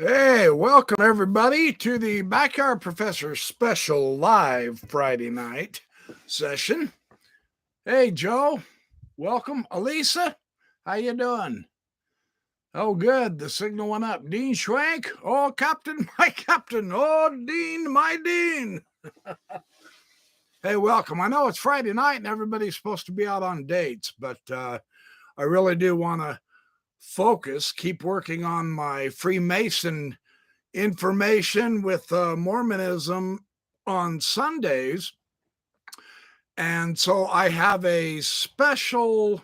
Hey, welcome everybody to the Backyard Professor special live Friday night session. Hey, Joe, welcome. Elisa, how you doing? Oh, good. The signal went up. Dean Schwank. Oh, Captain, my Captain. Oh, Dean, my Dean. Hey, welcome. I know it's Friday night and everybody's supposed to be out on dates, but I really do want to focus, keep working on my Freemason information with Mormonism on Sundays. And so I have a special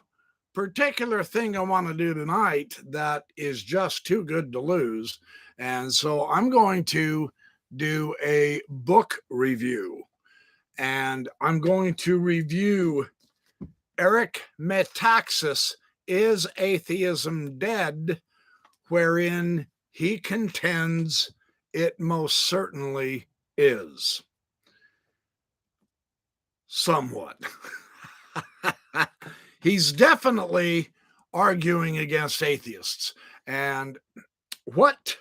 particular thing I want to do tonight that is just too good to lose. And so I'm going to do a book review. And I'm going to review Eric Metaxas, Is Atheism Dead?, wherein he contends it most certainly is. Somewhat. He's definitely arguing against atheists. And what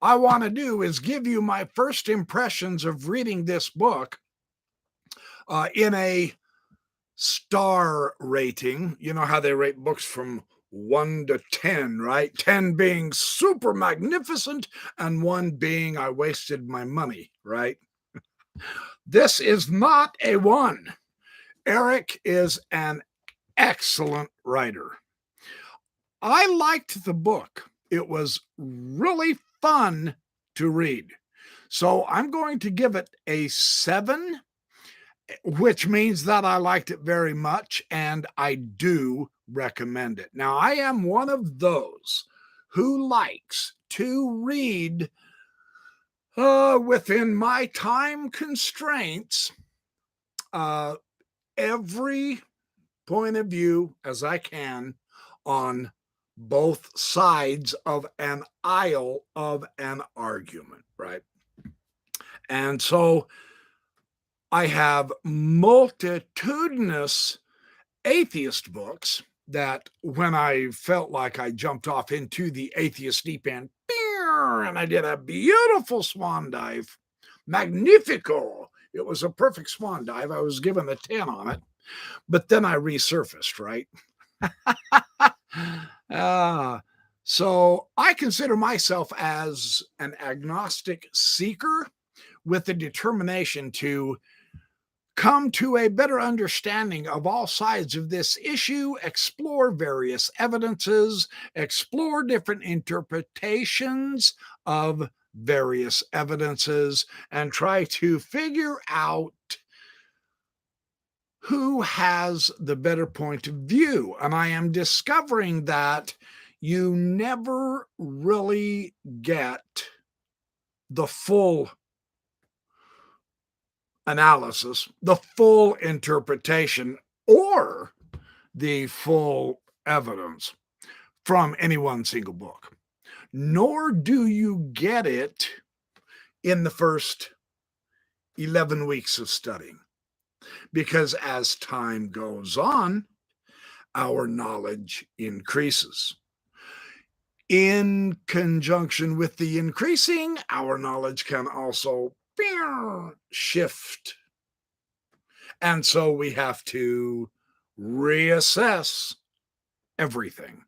I want to do is give you my first impressions of reading this book in a star rating. You know how they rate books from 1 to 10, right? 10 being super magnificent and 1 being I wasted my money, right? This is not a 1. Eric is an excellent writer. I liked the book. It was really fun to read. So I'm going to give it a 7, which means that I liked it very much and I do recommend it. Now, I am one of those who likes to read within my time constraints every point of view as I can on both sides of an aisle of an argument, right? And so I have multitudinous atheist books that when I felt like I jumped off into the atheist deep end, and I did a beautiful swan dive, magnifico. It was a perfect swan dive. I was given a 10 on it, but then I resurfaced, right? So I consider myself as an agnostic seeker with the determination to come to a better understanding of all sides of this issue, explore various evidences, explore different interpretations of various evidences, and try to figure out who has the better point of view. And I am discovering that you never really get the full analysis, the full interpretation, or the full evidence from any one single book. Nor do you get it in the first 11 weeks of studying. Because as time goes on, our knowledge increases. In conjunction with the increasing, our knowledge can also shift. And so we have to reassess everything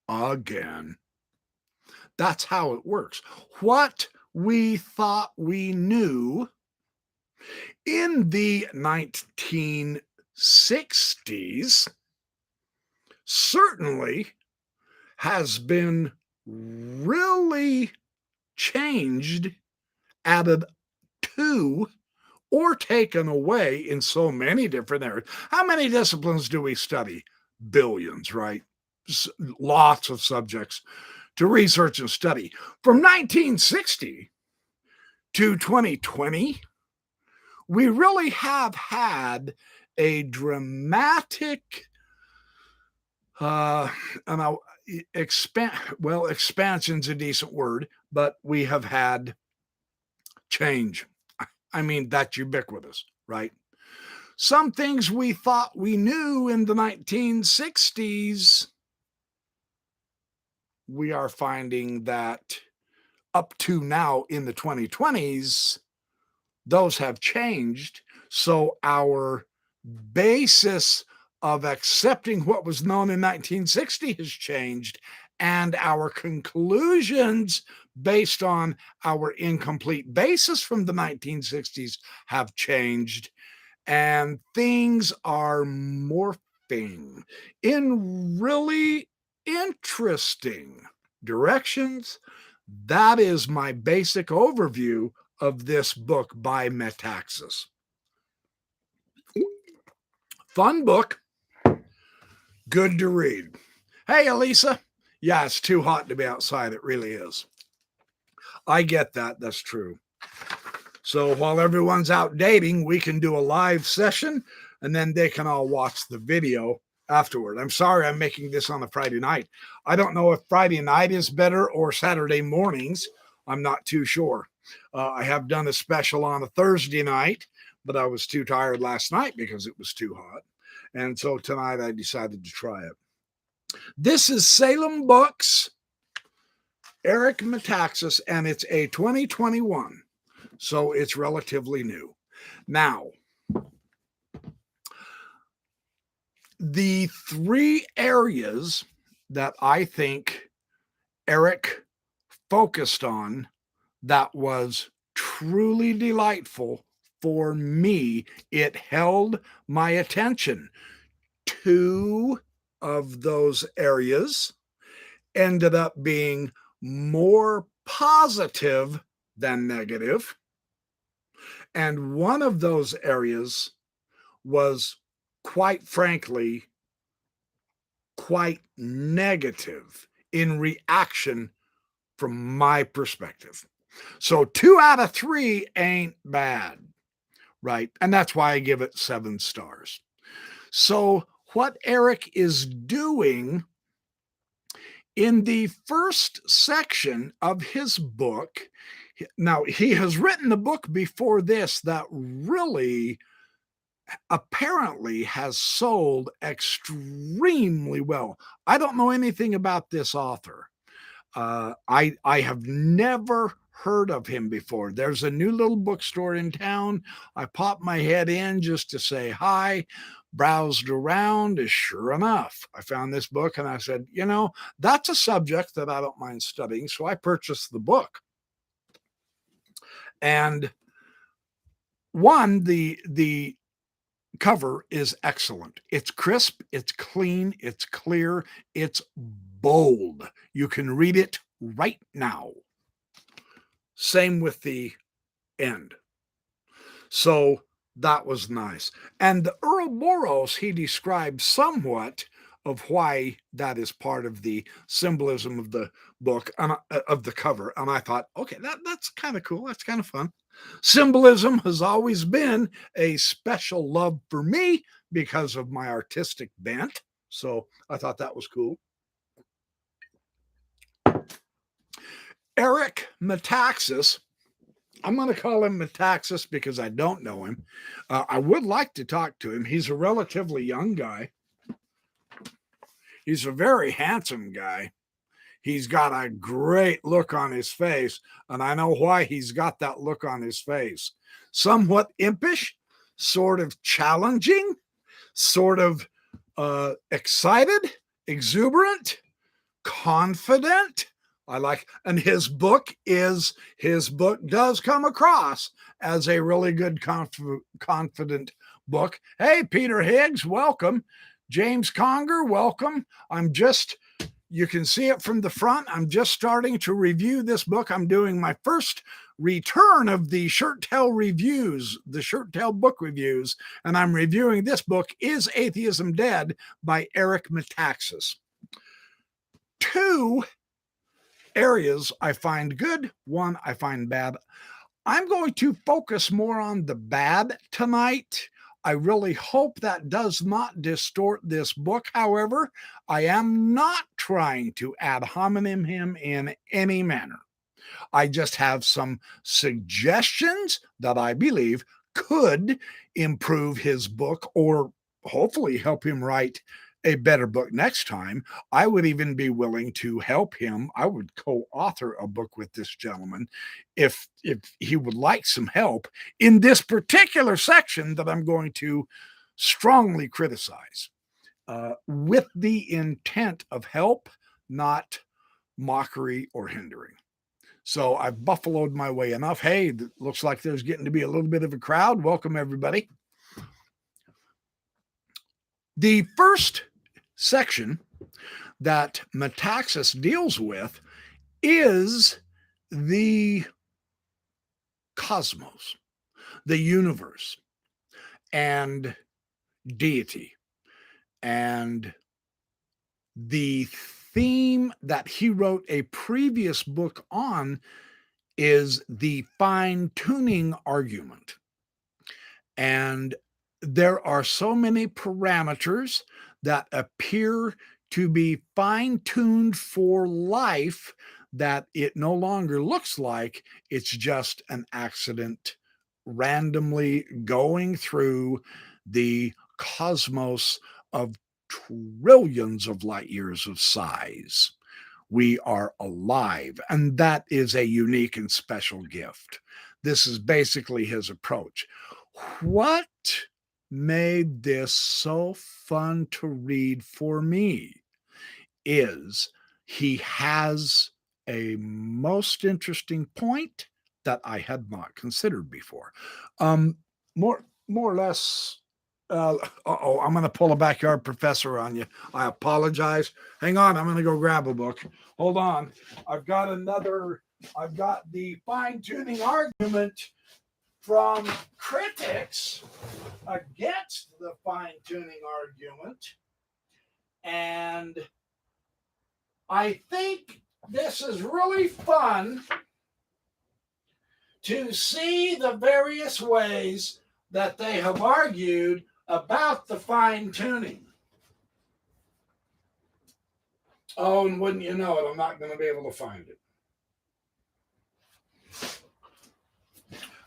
again. That's how it works. What we thought we knew in the 1960s certainly has been really changed, added to, or taken away in so many different areas. How many disciplines do we study? Billions, right? Lots of subjects to research and study. From 1960 to 2020, we really have had a dramatic expansion's a decent word, but we have had change. I mean, that's ubiquitous, right? Some things we thought we knew in the 1960s, we are finding that up to now in the 2020s, those have changed. So our basis of accepting what was known in 1960 has changed, and our conclusions based on our incomplete basis from the 1960s have changed, and things are morphing in really interesting directions. That is my basic overview of this book by Metaxas. Fun book, good to read. Hey, Elisa. Yeah, it's too hot to be outside. It really is. I get that. That's true. So while everyone's out dating, we can do a live session and then they can all watch the video afterward. I'm sorry I'm making this on a Friday night. I don't know if Friday night is better or Saturday mornings. I'm not too sure. I have done a special on a Thursday night, but I was too tired last night because it was too hot. And so tonight I decided to try it. This is Salem Books, Eric Metaxas, and it's a 2021. So it's relatively new. Now, the three areas that I think Eric focused on that was truly delightful for me, it held my attention. Two of those areas ended up being more positive than negative. And one of those areas was, quite frankly, quite negative in reaction from my perspective. So 2 out of 3 ain't bad, right? And that's why I give it 7 stars. So what Eric is doing in the first section of his book, now he has written a book before this that really apparently has sold extremely well. I don't know anything about this author. I have never heard of him before. There's a new little bookstore in town. I popped my head in just to say hi, browsed around, and sure enough, I found this book and I said, you know, that's a subject that I don't mind studying. So I purchased the book. And one, the cover is excellent. It's crisp, it's clean, it's clear, it's bold. You can read it right now. Same with the end. So that was nice. And the Ouroboros, he describes somewhat of why that is part of the symbolism of the book, of the cover. And I thought, okay, that's kind of cool. That's kind of fun. Symbolism has always been a special love for me because of my artistic bent. So I thought that was cool. Eric Metaxas, I'm going to call him Metaxas because I don't know him. I would like to talk to him. He's a relatively young guy. He's a very handsome guy. He's got a great look on his face, and I know why he's got that look on his face. Somewhat impish, sort of challenging, sort of excited, exuberant, confident. I like, and his book does come across as a really good, confident book. Hey, Peter Higgs, welcome. James Conger, welcome. You can see it from the front. I'm just starting to review this book. I'm doing my first return of the Shirtail reviews, the Shirtail book reviews, and I'm reviewing this book, Is Atheism Dead, by Eric Metaxas. 2 areas I find good, 1 I find bad. I'm going to focus more on the bad tonight. I really hope that does not distort this book. However, I am not trying to ad hominem him in any manner. I just have some suggestions that I believe could improve his book or hopefully help him write a better book next time, I would even be willing to help him. I would co-author a book with this gentleman if he would like some help in this particular section that I'm going to strongly criticize, with the intent of help, not mockery or hindering. So I've buffaloed my way enough. Hey, looks like there's getting to be a little bit of a crowd. Welcome, everybody. The first section that Metaxas deals with is the cosmos, the universe, and deity. And the theme that he wrote a previous book on is the fine-tuning argument. And there are so many parameters that appear to be fine-tuned for life that it no longer looks like it's just an accident randomly going through the cosmos of trillions of light years of size. We are alive, and that is a unique and special gift. This is basically his approach. What made this so fun to read for me is he has a most interesting point that I had not considered before. More or less. I'm going to pull a backyard professor on you. I apologize. Hang on, I'm going to go grab a book. Hold on. I've got the fine-tuning argument from critics against the fine-tuning argument. And I think this is really fun to see the various ways that they have argued about the fine-tuning. Oh, and wouldn't you know it, I'm not going to be able to find it.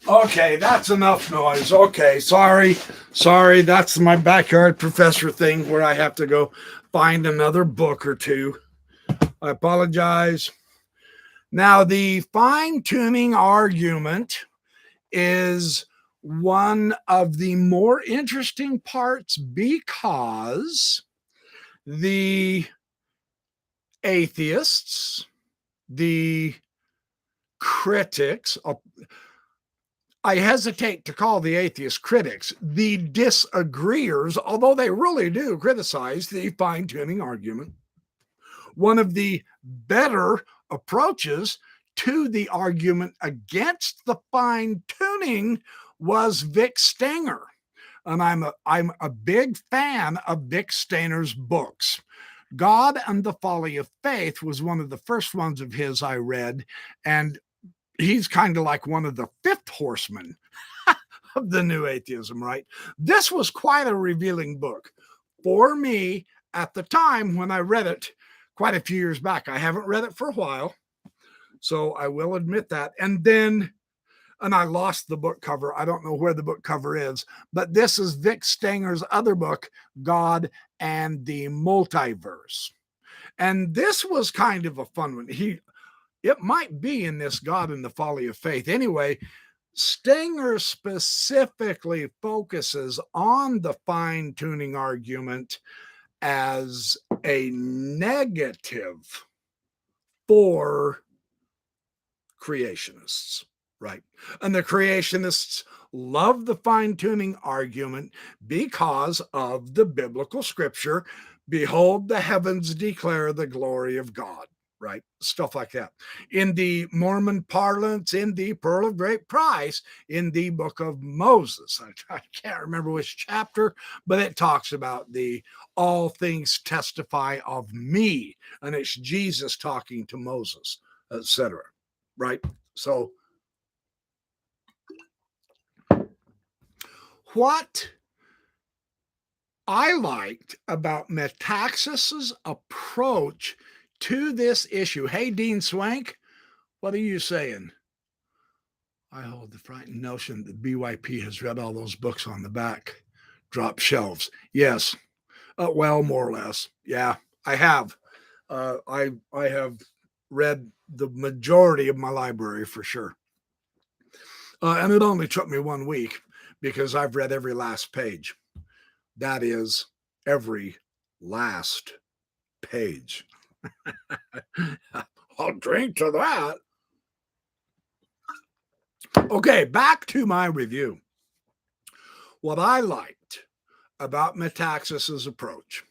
Okay, that's enough noise. Okay, sorry. That's my backyard professor thing where I have to go find another book or two. I apologize. Now, the fine-tuning argument is one of the more interesting parts because the atheists, the critics, I hesitate to call the atheist critics, the disagreeers, although they really do criticize the fine-tuning argument. One of the better approaches to the argument against the fine-tuning was Vic Stenger. And I'm a big fan of Vic Stenger's books. God and the Folly of Faith was one of the first ones of his I read, and he's kind of like one of the fifth horsemen of the new atheism, right? This was quite a revealing book for me at the time when I read it quite a few years back. I haven't read it for a while, so I will admit that. And I lost the book cover. I don't know where the book cover is, but this is Vic Stenger's other book, God and the Multiverse. And this was kind of a fun one. It might be in this God and the Folly of Faith. Anyway, Stenger specifically focuses on the fine-tuning argument as a negative for creationists, right? And the creationists love the fine-tuning argument because of the biblical scripture, behold, the heavens declare the glory of God, right? Stuff like that. In the Mormon parlance, in the Pearl of Great Price, in the book of Moses. I can't remember which chapter, but it talks about the all things testify of me. And it's Jesus talking to Moses, etc. Right? So what I liked about Metaxas's approach to this issue. Hey, Dean Swank, what are you saying? I hold the frightened notion that BYP has read all those books on the back drop shelves. Yes, Well, more or less. Yeah, I have. I have read the majority of my library for sure. And it only took me 1 week because I've read every last page. That is every last page. I'll drink to that. Okay, back to my review. What I liked about Metaxas's approach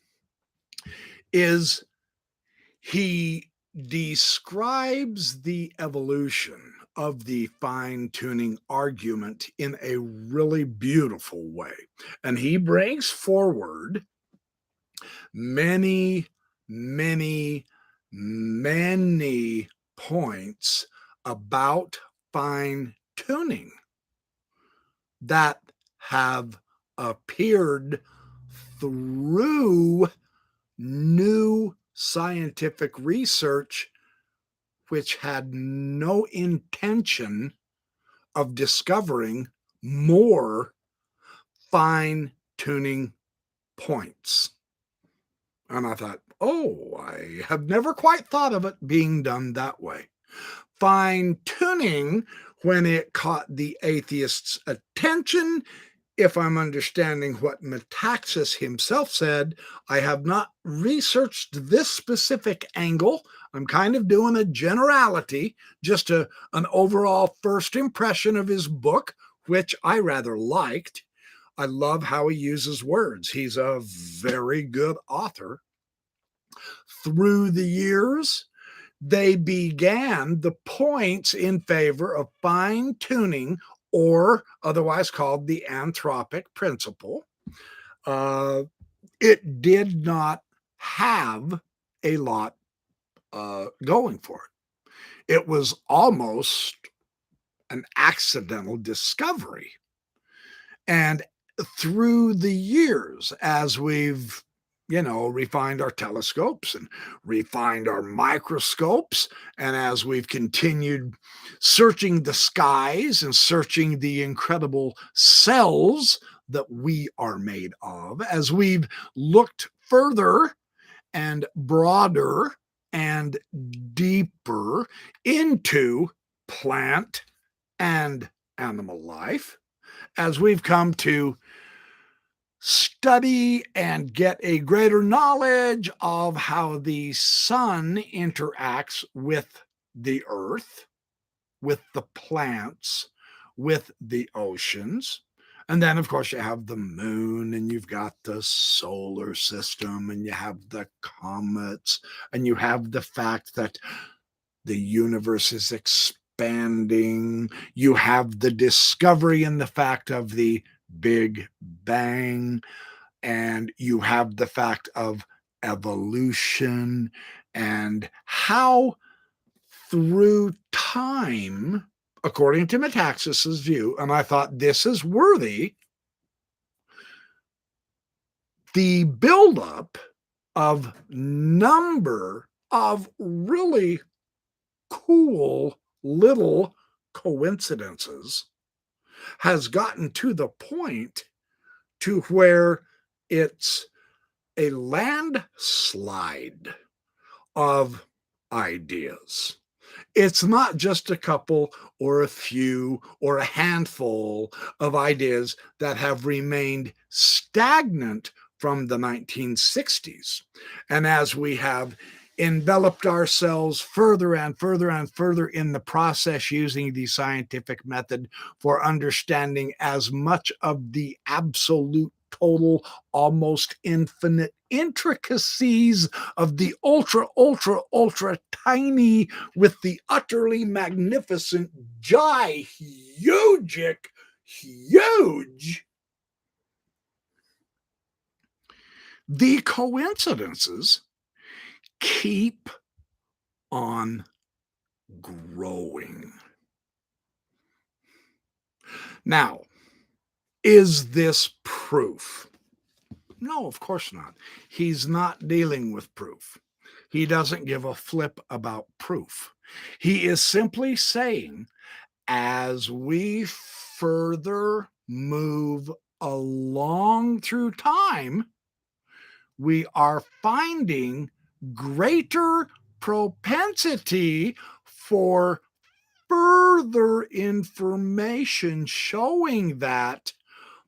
is he describes the evolution of the fine tuning argument in a really beautiful way. And he brings forward many, many, many points about fine tuning that have appeared through new scientific research, which had no intention of discovering more fine tuning points. And I thought, oh, I have never quite thought of it being done that way. Fine tuning, when it caught the atheists' attention, if I'm understanding what Metaxas himself said, I have not researched this specific angle. I'm kind of doing a generality, just an overall first impression of his book, which I rather liked. I love how he uses words. He's a very good author. Through the years, they began the points in favor of fine tuning, or otherwise called the anthropic principle. It did not have a lot going for it. It was almost an accidental discovery. And through the years, as we've refined our telescopes and refined our microscopes, and as we've continued searching the skies and searching the incredible cells that we are made of, as we've looked further and broader and deeper into plant and animal life, as we've come to study and get a greater knowledge of how the sun interacts with the earth, with the plants, with the oceans. And then, of course, you have the moon, and you've got the solar system, and you have the comets, and you have the fact that the universe is expanding. You have the discovery and the fact of the Big Bang, and you have the fact of evolution, and how through time, according to Metaxas's view, and I thought this is worthy, the buildup of number of really cool little coincidences has gotten to the point to where it's a landslide of ideas. It's not just a couple or a few or a handful of ideas that have remained stagnant from the 1960s. And as we have enveloped ourselves further and further and further in the process using the scientific method for understanding as much of the absolute, total, almost infinite intricacies of the ultra, ultra, ultra tiny with the utterly magnificent, huge, the coincidences keep on growing. Now, is this proof? No, of course not. He's not dealing with proof. He doesn't give a flip about proof. He is simply saying, as we further move along through time, we are finding greater propensity for further information showing that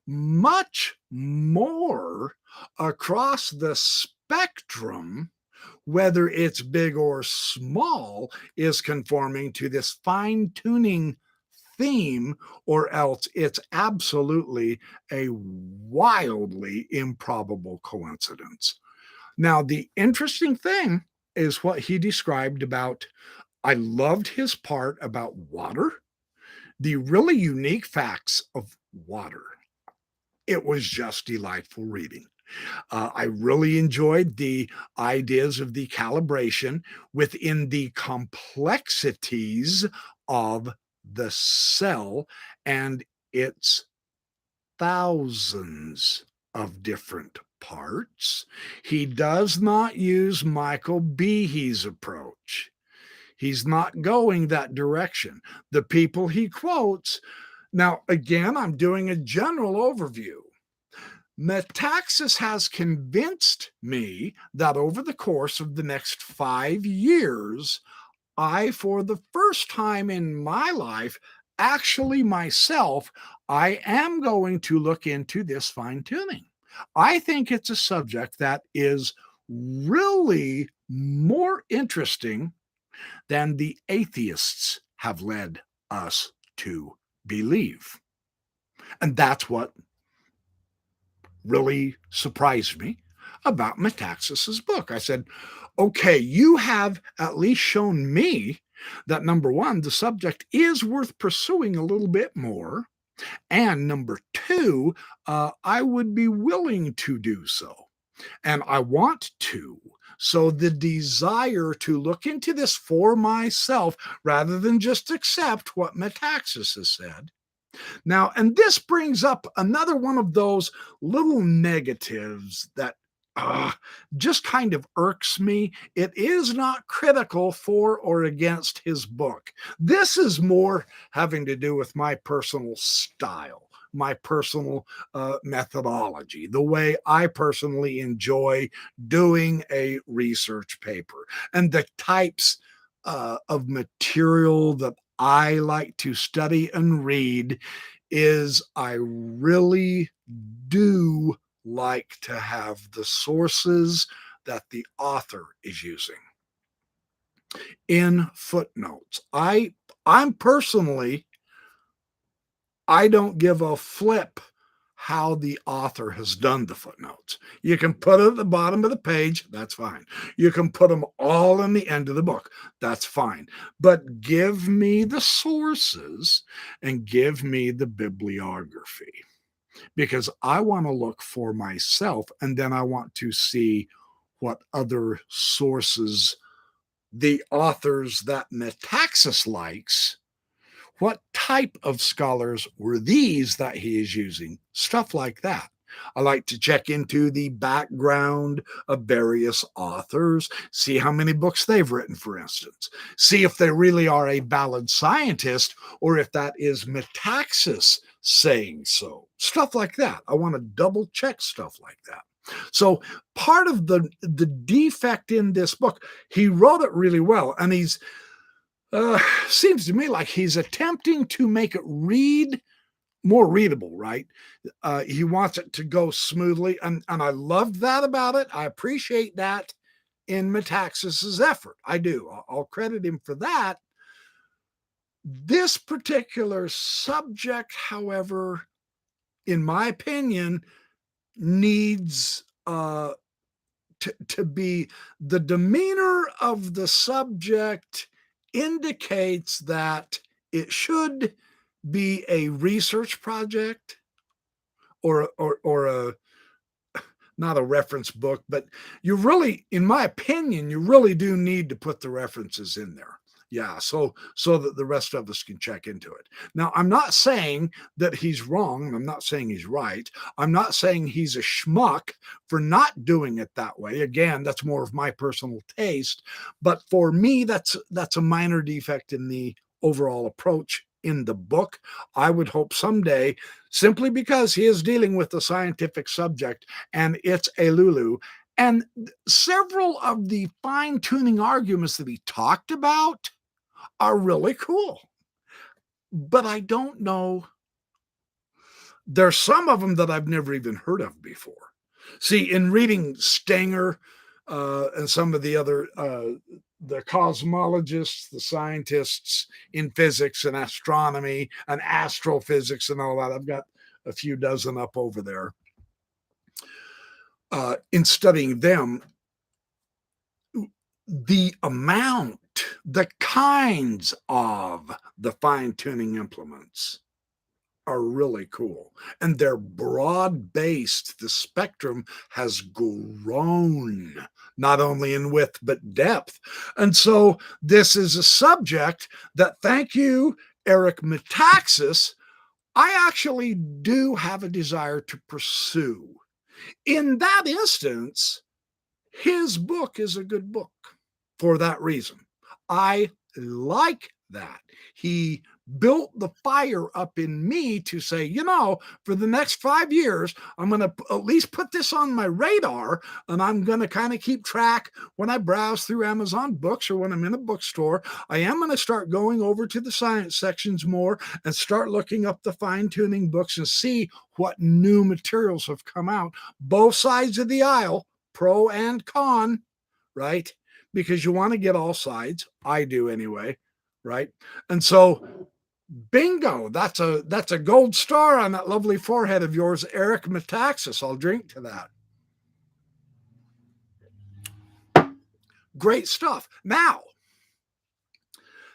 much more across the spectrum, whether it's big or small, is conforming to this fine-tuning theme, or else it's absolutely a wildly improbable coincidence. Now, the interesting thing is what he described about, I loved his part about water, the really unique facts of water. It was just delightful reading. I really enjoyed the ideas of the calibration within the complexities of the cell and its thousands of different parts. He does not use Michael Behe's approach. He's not going that direction. The people he quotes, now again, I'm doing a general overview. Metaxas has convinced me that over the course of the next 5 years, I, for the first time in my life, actually myself, I am going to look into this fine tuning. I think it's a subject that is really more interesting than the atheists have led us to believe. And that's what really surprised me about Metaxas's book. I said, okay, you have at least shown me that number one, the subject is worth pursuing a little bit more. And number two, I would be willing to do so. And I want to. So the desire to look into this for myself rather than just accept what Metaxas has said. Now, and this brings up another one of those little negatives that just kind of irks me. It is not critical for or against his book. This is more having to do with my personal style, my personal methodology, the way I personally enjoy doing a research paper, and the types of material that I like to study and read is I really do like to have the sources that the author is using in footnotes. I'm personally, I don't give a flip how the author has done the footnotes. You can put it at the bottom of the page, that's fine. You can put them all in the end of the book, that's fine. But give me the sources and give me the bibliography, because I want to look for myself, and then I want to see what other sources the authors that Metaxas likes, what type of scholars were these that he is using? Stuff like that. I like to check into the background of various authors, see how many books they've written, for instance, see if they really are a valid scientist or if that is Metaxas saying so. Stuff like that. I want to double check stuff like that. So part of the defect in this book, he wrote it really well, and he's seems to me like he's attempting to make it read more readable, right? He wants it to go smoothly, and I love that about it. I appreciate that in Metaxas's effort. I do. I'll credit him for that. This particular subject, however, in my opinion, needs to be, the demeanor of the subject indicates that it should be a research project or a, not a reference book, but you really, in my opinion, you really do need to put the references in there. Yeah, so that the rest of us can check into it. Now, I'm not saying that he's wrong. I'm not saying he's right. I'm not saying he's a schmuck for not doing it that way. Again, that's more of my personal taste. But for me, that's a minor defect in the overall approach in the book. I would hope someday, simply because he is dealing with the scientific subject and it's a Lulu, And several of the fine-tuning arguments that he talked about are really cool. But I don't know. There's some of them that I've never even heard of before. See, in reading Stenger and some of the other the cosmologists, the scientists in physics and astronomy and astrophysics and all that, I've got a few dozen up over there. In studying them, the amount, the kinds of the fine-tuning implements are really cool. And they're broad-based. The spectrum has grown, not only in width, but depth. And so this is a subject that, thank you, Eric Metaxas, I actually do have a desire to pursue. In that instance, his book is a good book for that reason. I like that. He built the fire up in me to say, you know, for the next 5 years, I'm going to at least put this on my radar, and I'm going to kind of keep track when I browse through Amazon books or when I'm in a bookstore. I am going to start going over to the science sections more and start looking up the fine-tuning books and see what new materials have come out, both sides of the aisle, pro and con, right? Because you want to get all sides. I do anyway, right? And so bingo, that's a gold star on that lovely forehead of yours, Eric Metaxas. I'll drink to that. Great stuff.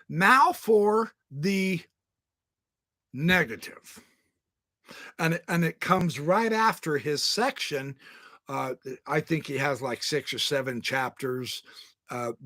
Now for the negative. And it comes right after his section. I think he has like 6 or 7 chapters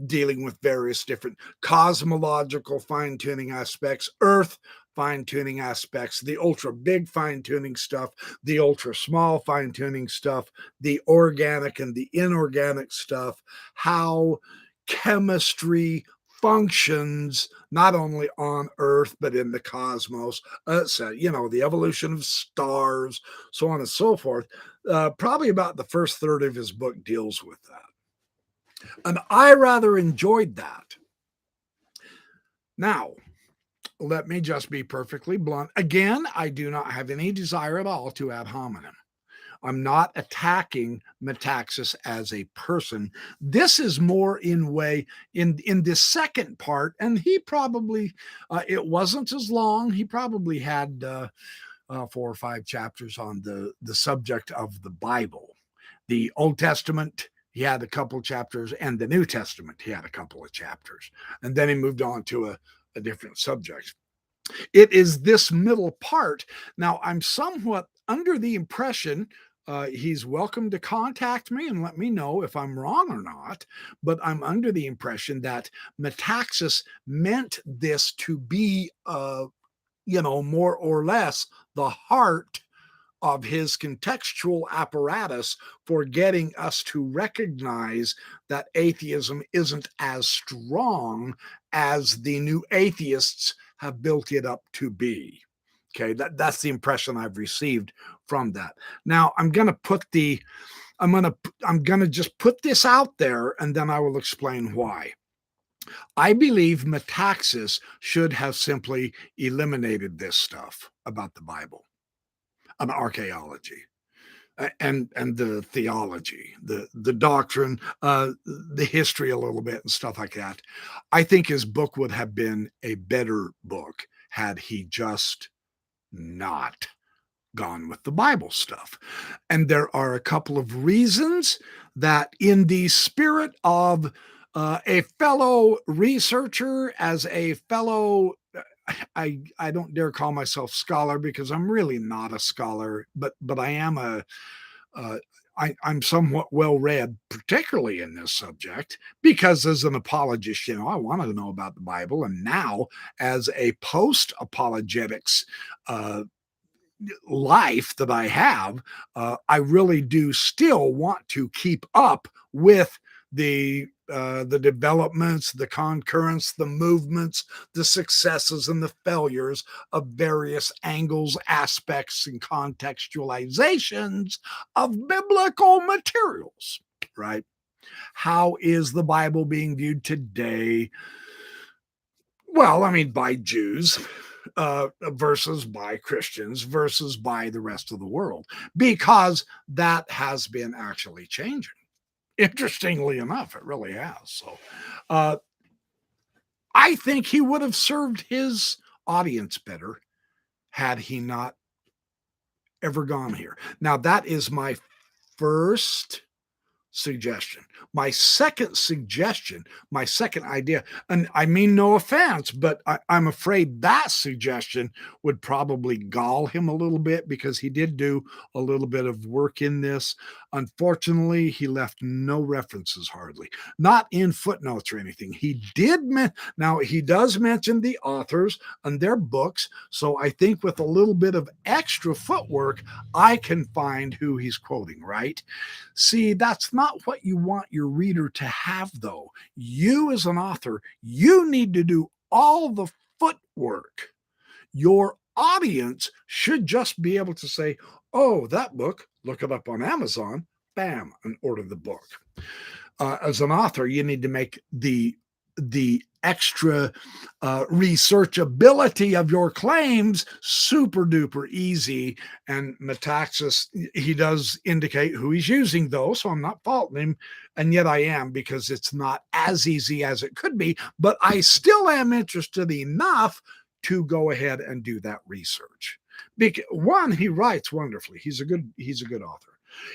dealing with various different cosmological fine-tuning aspects, Earth fine-tuning aspects, the ultra big fine-tuning stuff, the ultra small fine-tuning stuff, the organic and the inorganic stuff, how chemistry functions not only on Earth but in the cosmos, so, you know, the evolution of stars, so on and so forth. Probably about the first third of his book deals with that. And I rather enjoyed that. Now, let me just be perfectly blunt. Again, I do not have any desire at all to ad hominem. I'm not attacking Metaxas as a person. This is more in this second part, and he probably, it wasn't as long. He probably had 4 or 5 chapters on the subject of the Bible. The Old Testament, he had a couple chapters, and the New Testament, he had a couple of chapters. And then he moved on to a different subject. It is this middle part. Now, I'm somewhat under the impression, he's welcome to contact me and let me know if I'm wrong or not, but I'm under the impression that Metaxas meant this to be, more or less the heart of his contextual apparatus for getting us to recognize that atheism isn't as strong as the new atheists have built it up to be. Okay, that's the impression I've received from that. Now I'm gonna just put this out there, and then I will explain why. I believe Metaxas should have simply eliminated this stuff about the Bible and archaeology and the theology, the doctrine, the history a little bit and stuff like that. I think his book would have been a better book had he just not gone with the Bible stuff. And there are a couple of reasons that, in the spirit of a fellow researcher, as a fellow, I don't dare call myself scholar because I'm really not a scholar, but I am I'm somewhat well read, particularly in this subject, because as an apologist, I wanted to know about the Bible. And now, as a post apologetics life that I have, I really do still want to keep up with the developments, the concurrence, the movements, the successes and the failures of various angles, aspects, and contextualizations of biblical materials. right? How is the Bible being viewed today? Well, I mean, by Jews versus by Christians versus by the rest of the world, because that has been actually changing. Interestingly enough, it really has. So uh, I think he would have served his audience better had he not ever gone here. Now, that is my first suggestion. My second suggestion, my second idea, and I mean no offense, but I'm afraid that suggestion would probably gall him a little bit because he did do a little bit of work in this. Unfortunately, he left no references hardly, not in footnotes or anything. He did now he does mention the authors and their books, so I think with a little bit of extra footwork, I can find who he's quoting, right? See, that's not what you want your reader to have, though. You, as an author, you need to do all the footwork. Your audience should just be able to say, oh, that book, look it up on Amazon, bam, and order the book. As an author, you need to make the extra researchability of your claims super duper easy. And Metaxas, he does indicate who he's using, though, so I'm not faulting him. And yet I am, because it's not as easy as it could be, but I still am interested enough to go ahead and do that research. Because, one, he writes wonderfully. He's a good author.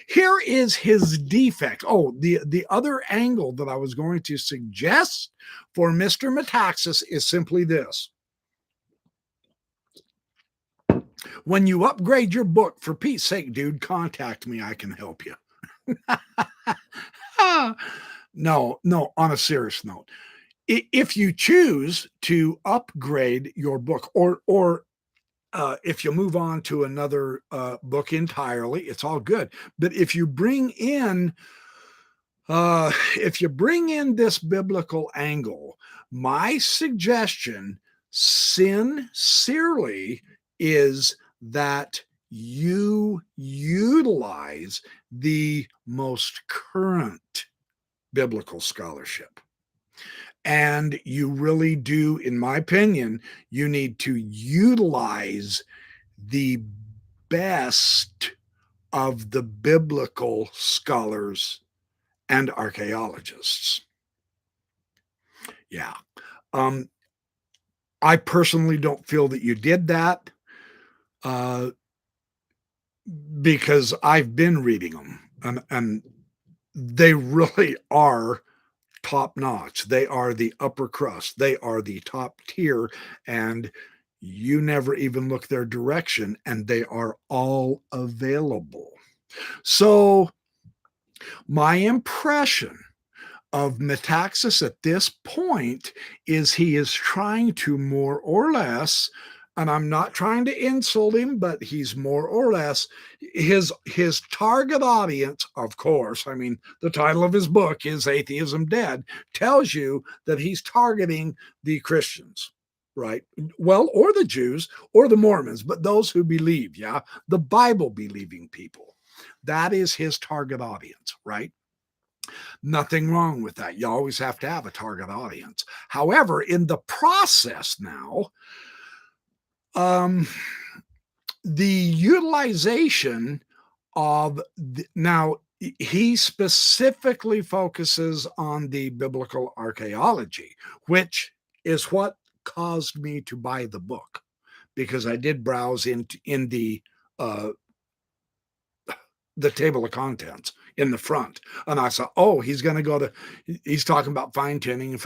Here is his defect. Oh, the other angle that I was going to suggest for Mr. Metaxas is simply this. When you upgrade your book, for Pete's sake, dude, contact me. I can help you. No, on a serious note. If you choose to upgrade your book, or if you move on to another book entirely, it's all good. But if you bring in this biblical angle, my suggestion sincerely is that you utilize the most current biblical scholarship. And you really do, in my opinion, you need to utilize the best of the biblical scholars and archaeologists. Yeah. I personally don't feel that you did that because I've been reading them, and they really are top notch. They are the upper crust. They are the top tier, and you never even look their direction, and they are all available. So my impression of Metaxas at this point is he is trying to more or less, and I'm not trying to insult him, but he's more or less his target audience, of course. I mean, the title of his book is Atheism Dead, tells you that he's targeting the Christians, right? Well, or the Jews or the Mormons, but those who believe, the Bible believing people. That is his target audience, right? Nothing wrong with that. You always have to have a target audience. However, in the process now, the utilization of now he specifically focuses on the biblical archaeology, which is what caused me to buy the book, because I did browse in the table of contents in the front, and I saw, oh, he's talking about fine tuning.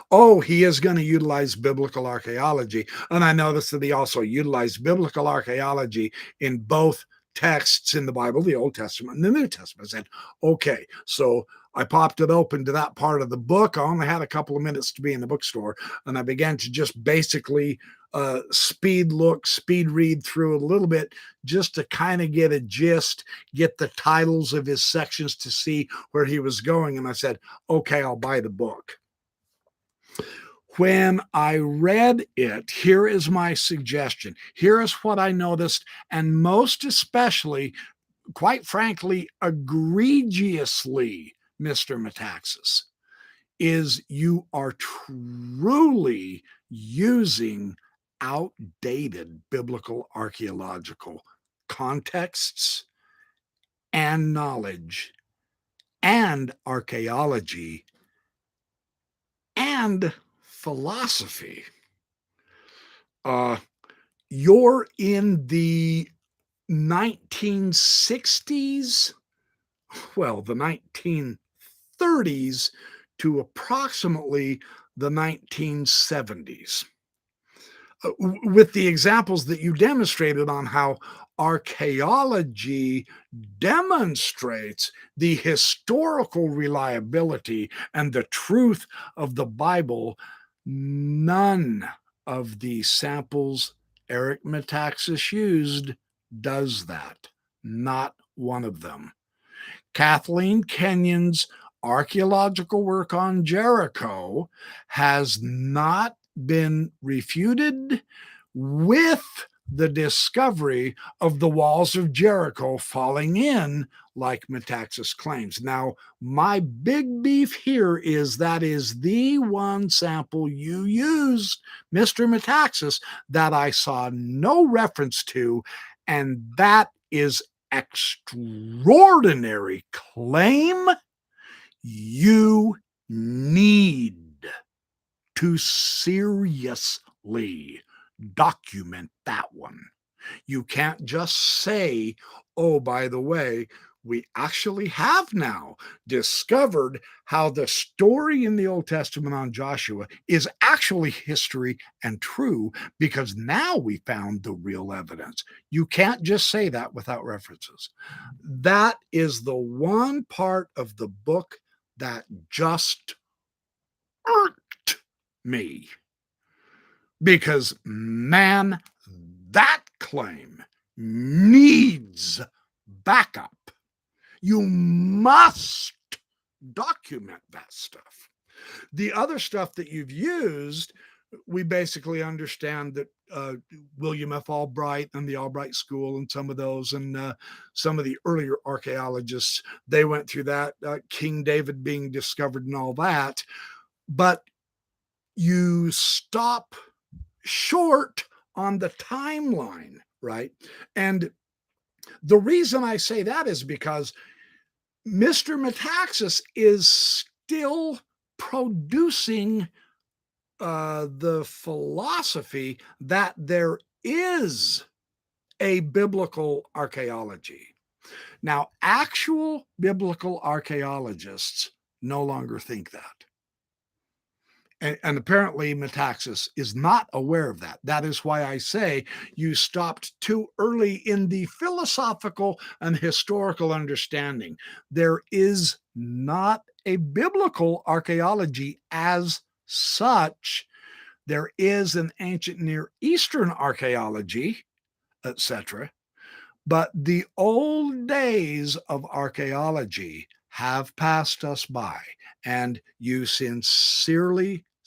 Oh, he is going to utilize biblical archaeology. And I noticed that he also utilized biblical archaeology in both texts in the Bible, the Old Testament and the New Testament. I said, okay, so I popped it open to that part of the book. I only had a couple of minutes to be in the bookstore, and I began to just basically speed read through a little bit, just to kind of get a gist, get the titles of his sections to see where he was going. And I said, okay, I'll buy the book. When I read it, here is my suggestion. Here is what I noticed, and most especially quite frankly, egregiously, Mr. Metaxas, is you are truly using outdated biblical archaeological contexts and knowledge and archaeology and philosophy. You're in the 1960s, well, the 1930s to approximately the 1970s. With the examples that you demonstrated on how archaeology demonstrates the historical reliability and the truth of the Bible, none of the samples Eric Metaxas used does that. Not one of them. Kathleen Kenyon's archaeological work on Jericho has not been refuted with the discovery of the walls of Jericho falling in like Metaxas claims. Now, my big beef here is that is the one sample you used, Mr. Metaxas, that I saw no reference to, and that is extraordinary claim. You need to seriously document that one. You can't just say, oh, by the way, we actually have now discovered how the story in the Old Testament on Joshua is actually history and true because now we found the real evidence. You can't just say that without references. That is the one part of the book that just irked me. Because, man, that claim needs backup. You must document that stuff. The other stuff that you've used, we basically understand that William F. Albright and the Albright School and some of those, and some of the earlier archaeologists, they went through that, King David being discovered and all that. But you stop short on the timeline, right? And the reason I say that is because Mr. Metaxas is still producing the philosophy that there is a biblical archaeology. Now, actual biblical archaeologists no longer think that. And apparently Metaxas is not aware of that. That is why I say you stopped too early in the philosophical and historical understanding. There is not a biblical archaeology as such. There is an ancient Near Eastern archaeology, etc. But the old days of archaeology have passed us by, and you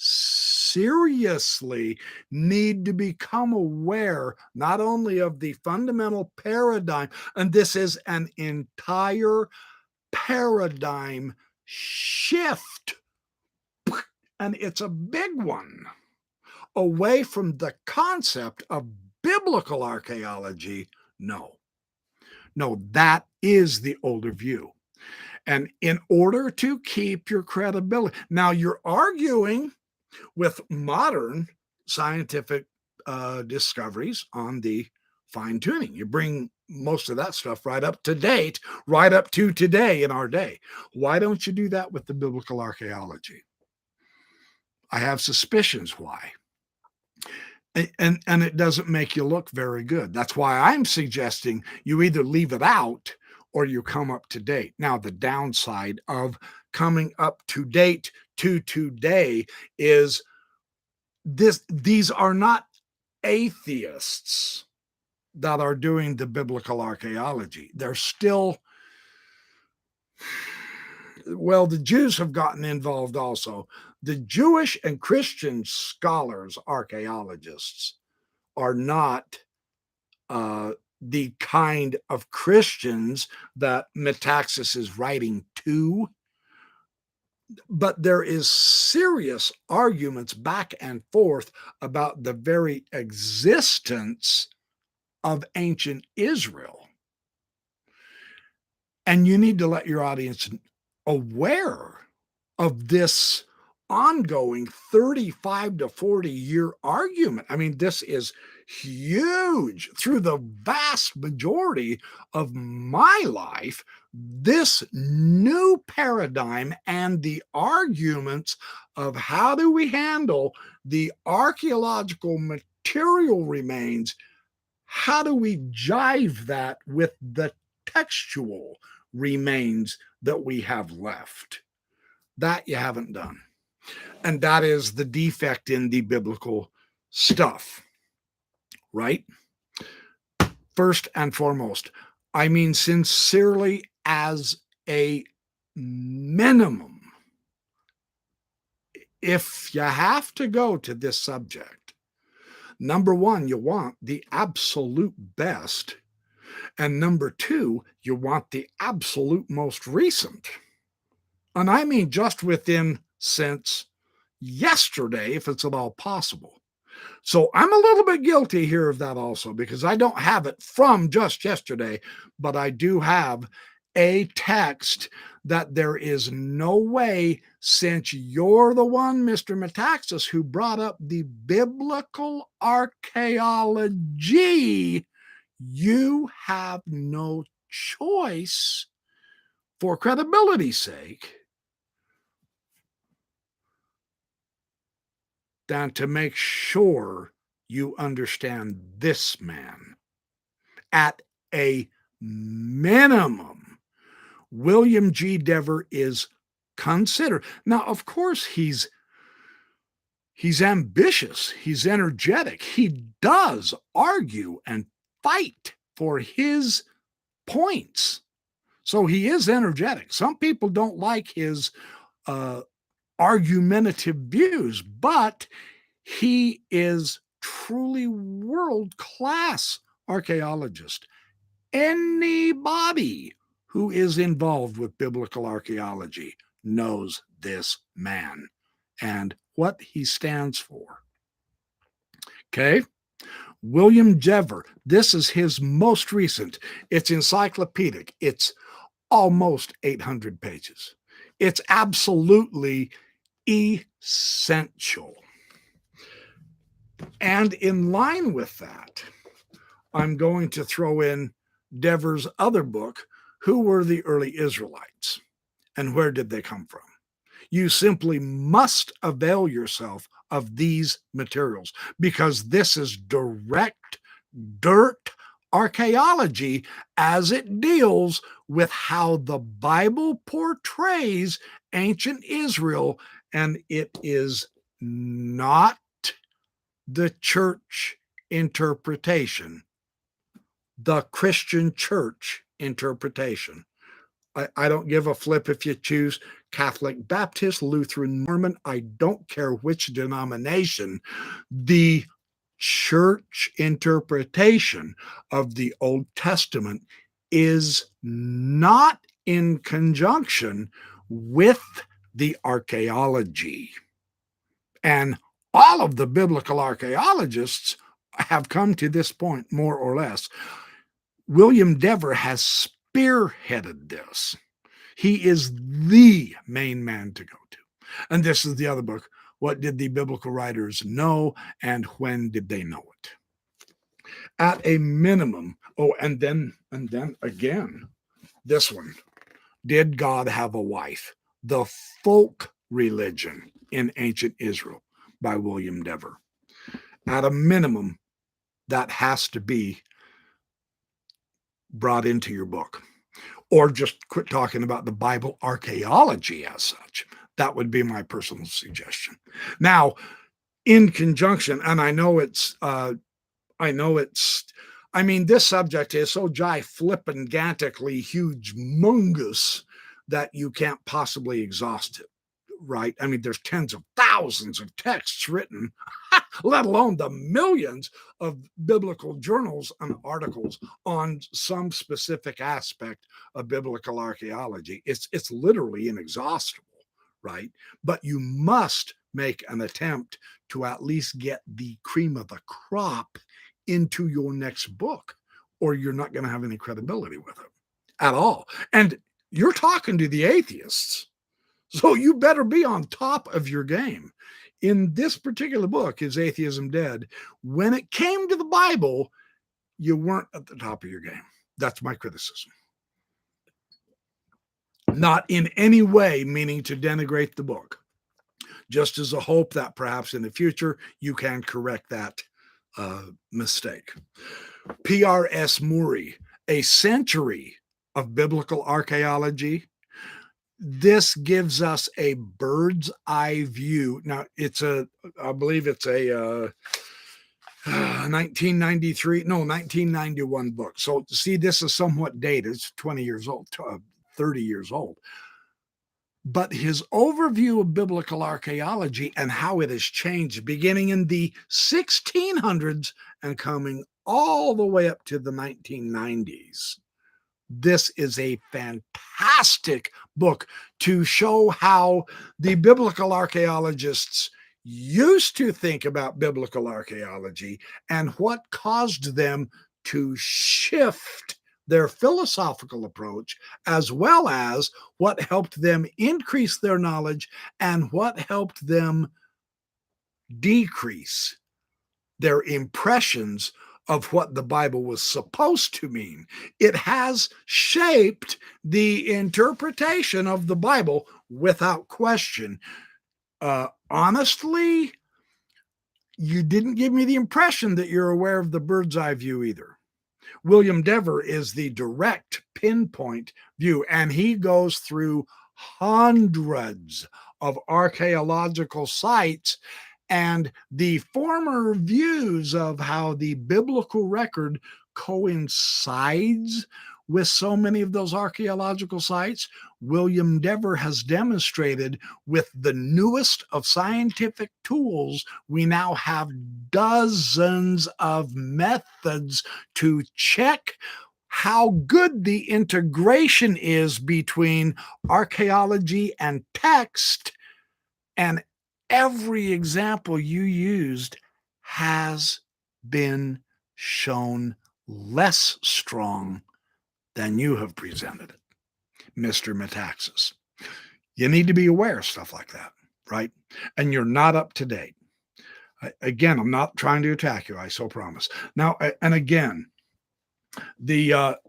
seriously need to become aware not only of the fundamental paradigm, and this is an entire paradigm shift, and it's a big one, away from the concept of biblical archaeology. No, that is the older view. And in order to keep your credibility, now you're arguing with modern scientific discoveries on the fine tuning. You bring most of that stuff right up to date, right up to today in our day. Why don't you do that with the biblical archaeology? I have suspicions why. And it doesn't make you look very good. That's why I'm suggesting you either leave it out or you come up to date. Now, the downside of coming up to date to today is these are not atheists that are doing the biblical archaeology. They're still, well, the Jews have gotten involved also. The Jewish and Christian scholars, archaeologists, are not the kind of Christians that Metaxas is writing to, but there is serious arguments back and forth about the very existence of ancient Israel. And you need to let your audience aware of this ongoing 35 to 40 year argument. I mean, this is huge. Through the vast majority of my life, this new paradigm and the arguments of how do we handle the archaeological material remains, how do we jive that with the textual remains that we have left? That you haven't done. And that is the defect in the biblical stuff, right? First and foremost, I mean sincerely, as a minimum, if you have to go to this subject, number one, you want the absolute best. And number two, you want the absolute most recent. And I mean just within since yesterday, if it's at all possible. So I'm a little bit guilty here of that also, because I don't have it from just yesterday, but I do have a text that there is no way, since you're the one, Mr. Metaxas, who brought up the biblical archaeology, you have no choice, for credibility's sake, than to make sure you understand this man. At a minimum, William G. Dever is considered. Now, of course, he's ambitious, he's energetic, he does argue and fight for his points. So he is energetic. Some people don't like his argumentative views, but he is truly world-class archaeologist. Anybody who is involved with biblical archaeology knows this man and what he stands for. Okay? William Dever, this is his most recent. It's encyclopedic. It's almost 800 pages. It's absolutely essential. And in line with that, I'm going to throw in Dever's other book, Who Were the Early Israelites and Where Did They Come From? You simply must avail yourself of these materials, because this is direct dirt archaeology as it deals with how the Bible portrays ancient Israel, and it is not the church interpretation, the Christian church interpretation. I don't give a flip if you choose Catholic, Baptist, Lutheran, Mormon. I don't care which denomination. The church interpretation of the Old Testament is not in conjunction with the archaeology. And all of the biblical archaeologists have come to this point, more or less. William Dever has spearheaded this. He is the main man to go to. And this is the other book. What did the biblical writers know, and when did they know it? At a minimum, and then again, this one. Did God have a wife? The folk religion in ancient Israel, by William Dever. At a minimum, that has to be brought into your book. Or just quit talking about the Bible archaeology as such. That would be my personal suggestion. Now, in conjunction, and I mean, this subject is so flippangantically huge, mongus, that you can't possibly exhaust it right? I mean, there's tens of thousands of texts written, let alone the millions of biblical journals and articles on some specific aspect of biblical archaeology. It's literally inexhaustible, right? But you must make an attempt to at least get the cream of the crop into your next book, or you're not going to have any credibility with it at all. And you're talking to the atheists, so you better be on top of your game. In this particular book, Is Atheism Dead? When it came to the Bible, you weren't at the top of your game. That's my criticism. Not in any way meaning to denigrate the book, just as a hope that perhaps in the future you can correct that mistake. P.R.S. Murray, A Century of Biblical Archaeology. This gives us a bird's eye view. Now, I believe it's a 1991 book. So see, this is somewhat dated. It's 20 years old, 30 years old. But his overview of biblical archaeology and how it has changed beginning in the 1600s and coming all the way up to the 1990s. This is a fantastic book to show how the biblical archaeologists used to think about biblical archaeology and what caused them to shift their philosophical approach, as well as what helped them increase their knowledge and what helped them decrease their impressions of what the Bible was supposed to mean. It has shaped the interpretation of the Bible without question. Honestly, you didn't give me the impression that you're aware of the bird's eye view either. William Dever is the direct pinpoint view, and he goes through hundreds of archaeological sites and the former views of how the biblical record coincides with so many of those archaeological sites. William Dever has demonstrated with the newest of scientific tools, we now have dozens of methods to check how good the integration is between archaeology and text, and every example you used has been shown less strong than you have presented it, Mr. Metaxas. You need to be aware of stuff like that, right? And you're not up to date. Again, I'm not trying to attack you, I so promise. Now, and again, this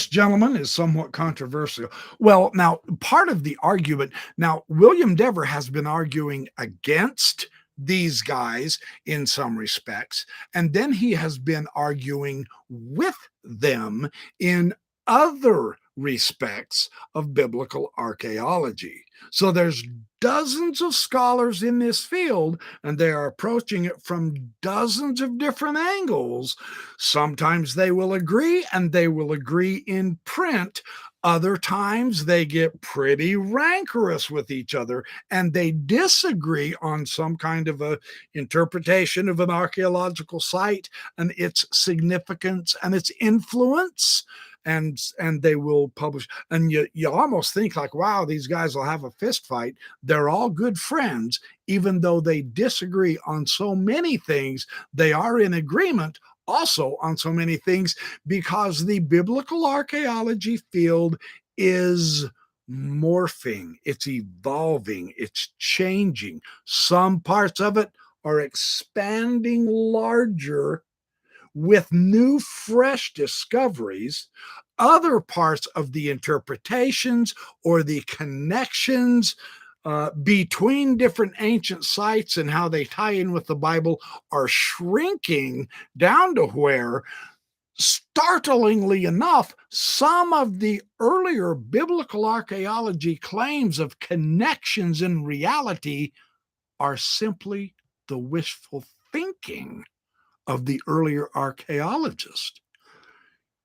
gentleman is somewhat controversial. Well, now, part of the argument, now, William Dever has been arguing against these guys in some respects, and then he has been arguing with them in other respects of biblical archaeology. So there's dozens of scholars in this field, and they are approaching it from dozens of different angles. Sometimes they will agree, and they will agree in print. Other times they get pretty rancorous with each other, and they disagree on some kind of a interpretation of an archaeological site and its significance and its influence. And they will publish, and you almost think like, wow, these guys will have a fist fight. They're all good friends, even though they disagree on so many things. They are in agreement also on so many things, because the biblical archaeology field is morphing, it's evolving, it's changing. Some parts of it are expanding larger with new, fresh discoveries. Other parts of the interpretations or the connections between different ancient sites and how they tie in with the Bible are shrinking down to where, startlingly enough, some of the earlier biblical archaeology claims of connections in reality are simply the wishful thinking of the earlier archaeologist.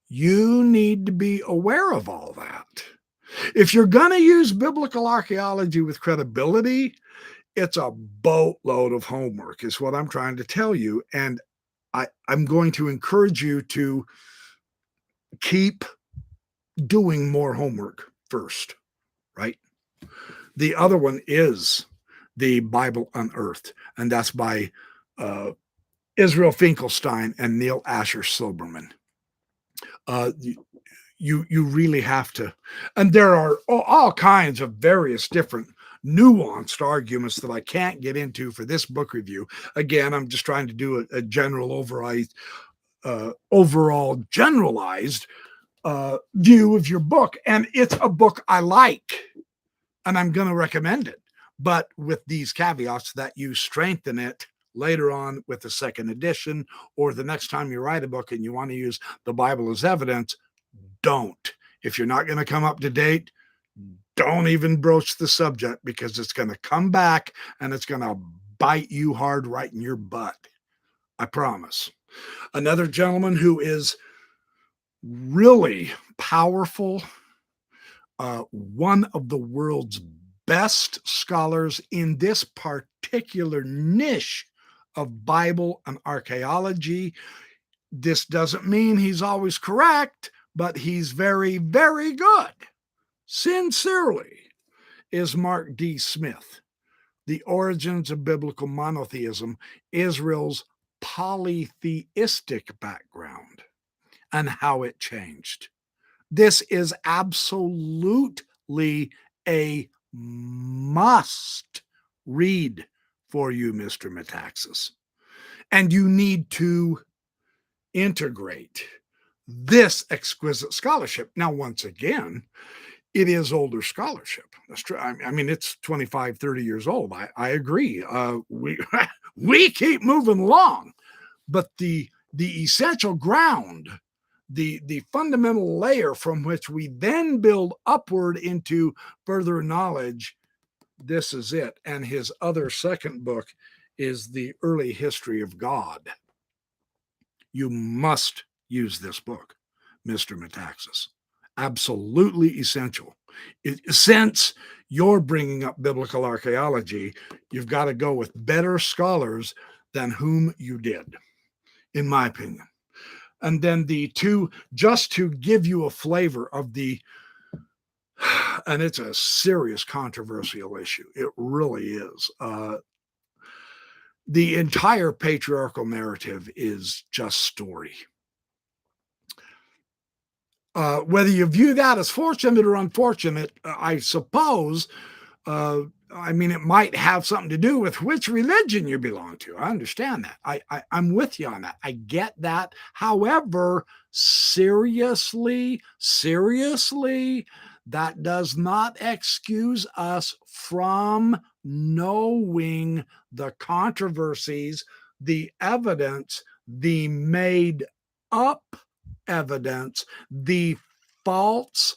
You need to be aware of all that. If you're going to use biblical archaeology with credibility, it's a boatload of homework, is what I'm trying to tell you. And I'm going to encourage you to keep doing more homework first, right? The other one is the Bible Unearthed, and that's by Israel Finkelstein and Neil Asher Silberman. You really have to, and there are all kinds of various different nuanced arguments that I can't get into for this book review. Again, I'm just trying to do a general overall generalized view of your book, and it's a book I like, and I'm going to recommend it, but with these caveats that you strengthen it later on with the second edition, or the next time you write a book and you want to use the Bible as evidence. Don't. If you're not going to come up to date, don't even broach the subject, because it's going to come back and it's going to bite you hard right in your butt. I promise. Another gentleman who is really powerful, one of the world's best scholars in this particular niche of Bible and archaeology. This doesn't mean he's always correct, but he's very, very good. Sincerely, is Mark D. Smith, The Origins of Biblical Monotheism, Israel's polytheistic background, and how it changed. This is absolutely a must read for you, Mr. Metaxas. And you need to integrate this exquisite scholarship. Now, once again, it is older scholarship. That's true. I mean, it's 25, 30 years old. I agree. We keep moving along, but the essential ground, the fundamental layer from which we then build upward into further knowledge, this is it. And his other second book is The Early History of God. You must use this book, Mr. Metaxas. Absolutely essential. Since you're bringing up biblical archaeology, you've got to go with better scholars than whom you did, in my opinion. And then the two, just to give you a flavor of the, and it's a serious controversial issue. It really is. The entire patriarchal narrative is just story. Whether you view that as fortunate or unfortunate, I suppose, I mean, it might have something to do with which religion you belong to. I understand that. I'm with you on that. I get that. However, seriously, that does not excuse us from knowing the controversies, the evidence, the made up evidence, the false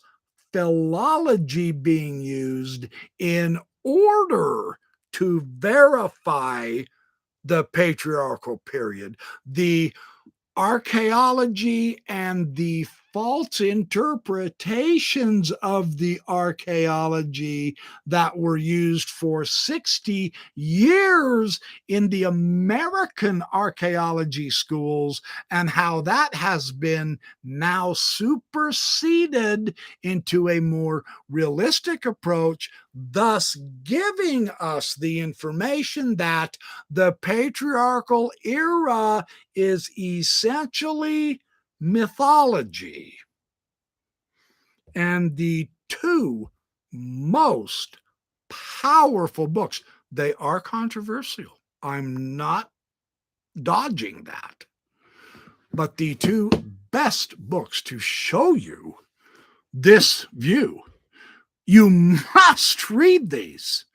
philology being used in order to verify the patriarchal period, the archaeology and the false interpretations of the archaeology that were used for 60 years in the American archaeology schools, and how that has been now superseded into a more realistic approach, thus giving us the information that the patriarchal era is essentially mythology. And the two most powerful books, they are controversial. I'm not dodging that. But the two best books to show you this view, you must read these.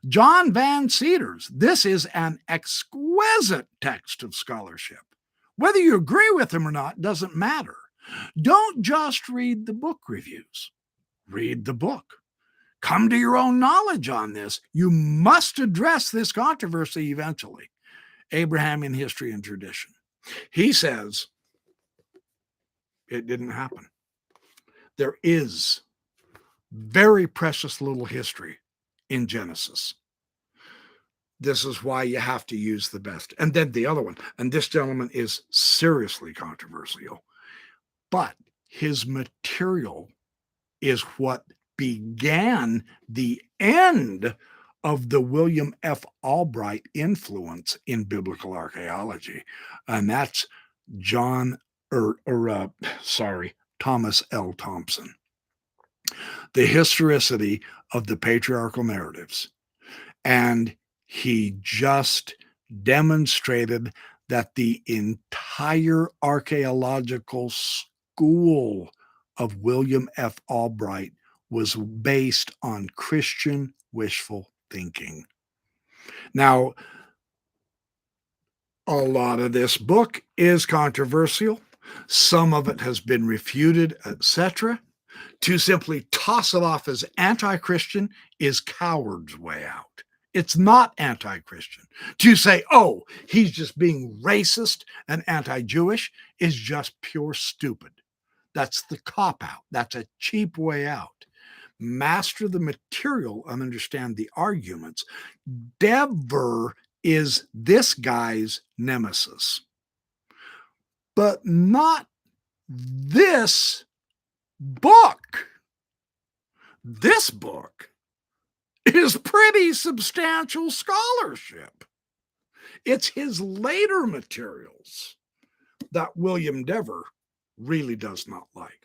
John Van Cedars, this is an exquisite text of scholarship. Whether you agree with him or not doesn't matter. Don't just read the book reviews. Read the book. Come to your own knowledge on this. You must address this controversy eventually. Abraham in History and Tradition. He says it didn't happen. There is very precious little history in Genesis. This is why you have to use the best. And then the other one, and this gentleman is seriously controversial, but his material is what began the end of the William F. Albright influence in biblical archaeology. And that's Thomas L. Thompson. The historicity of the patriarchal narratives. And he just demonstrated that the entire archaeological school of William F. Albright was based on Christian wishful thinking. Now, a lot of this book is controversial. Some of it has been refuted, etc. To simply toss it off as anti-Christian is coward's way out. It's not anti-Christian. To say, oh, he's just being racist and anti-Jewish is just pure stupid. That's the cop-out. That's a cheap way out. Master the material and understand the arguments. Dever is this guy's nemesis. But not this book. This book is pretty substantial scholarship. It's his later materials that William Dever really does not like.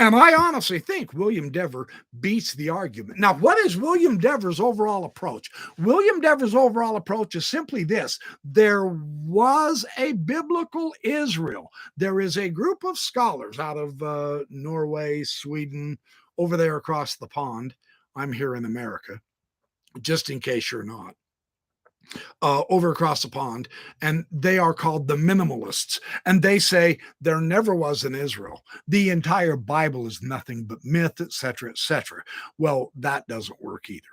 And I honestly think William Dever beats the argument. Now, what is William Dever's overall approach? William Dever's overall approach is simply this. There was a biblical Israel. There is a group of scholars out of Norway, Sweden, over there across the pond. I'm here in America, just in case you're not. Over across the pond, and they are called the minimalists. And they say there never was an Israel. The entire Bible is nothing but myth, etc., etc. Well, that doesn't work either.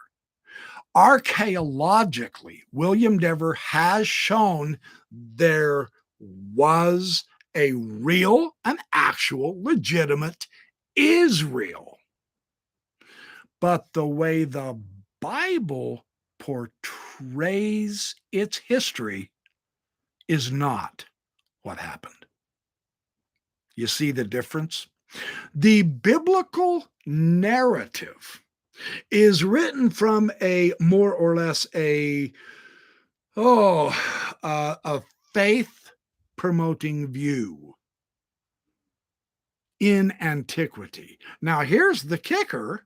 Archaeologically, William Dever has shown there was a real, an actual, legitimate Israel. But the way the Bible portrays its history is not what happened. You see the difference? The biblical narrative is written from a more or less a faith promoting view in antiquity. Now, here's the kicker.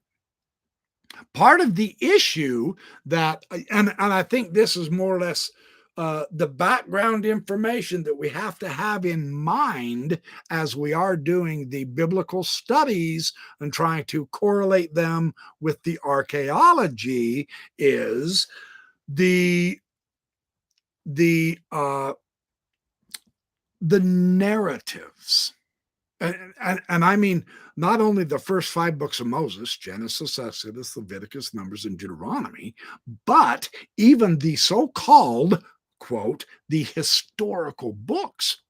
Part of the issue that, and I think this is more or less the background information that we have to have in mind as we are doing the biblical studies and trying to correlate them with the archaeology, is the narratives. And I mean, not only the first 5 books of Moses, Genesis, Exodus, Leviticus, Numbers, and Deuteronomy, but even the so-called, quote, the historical books,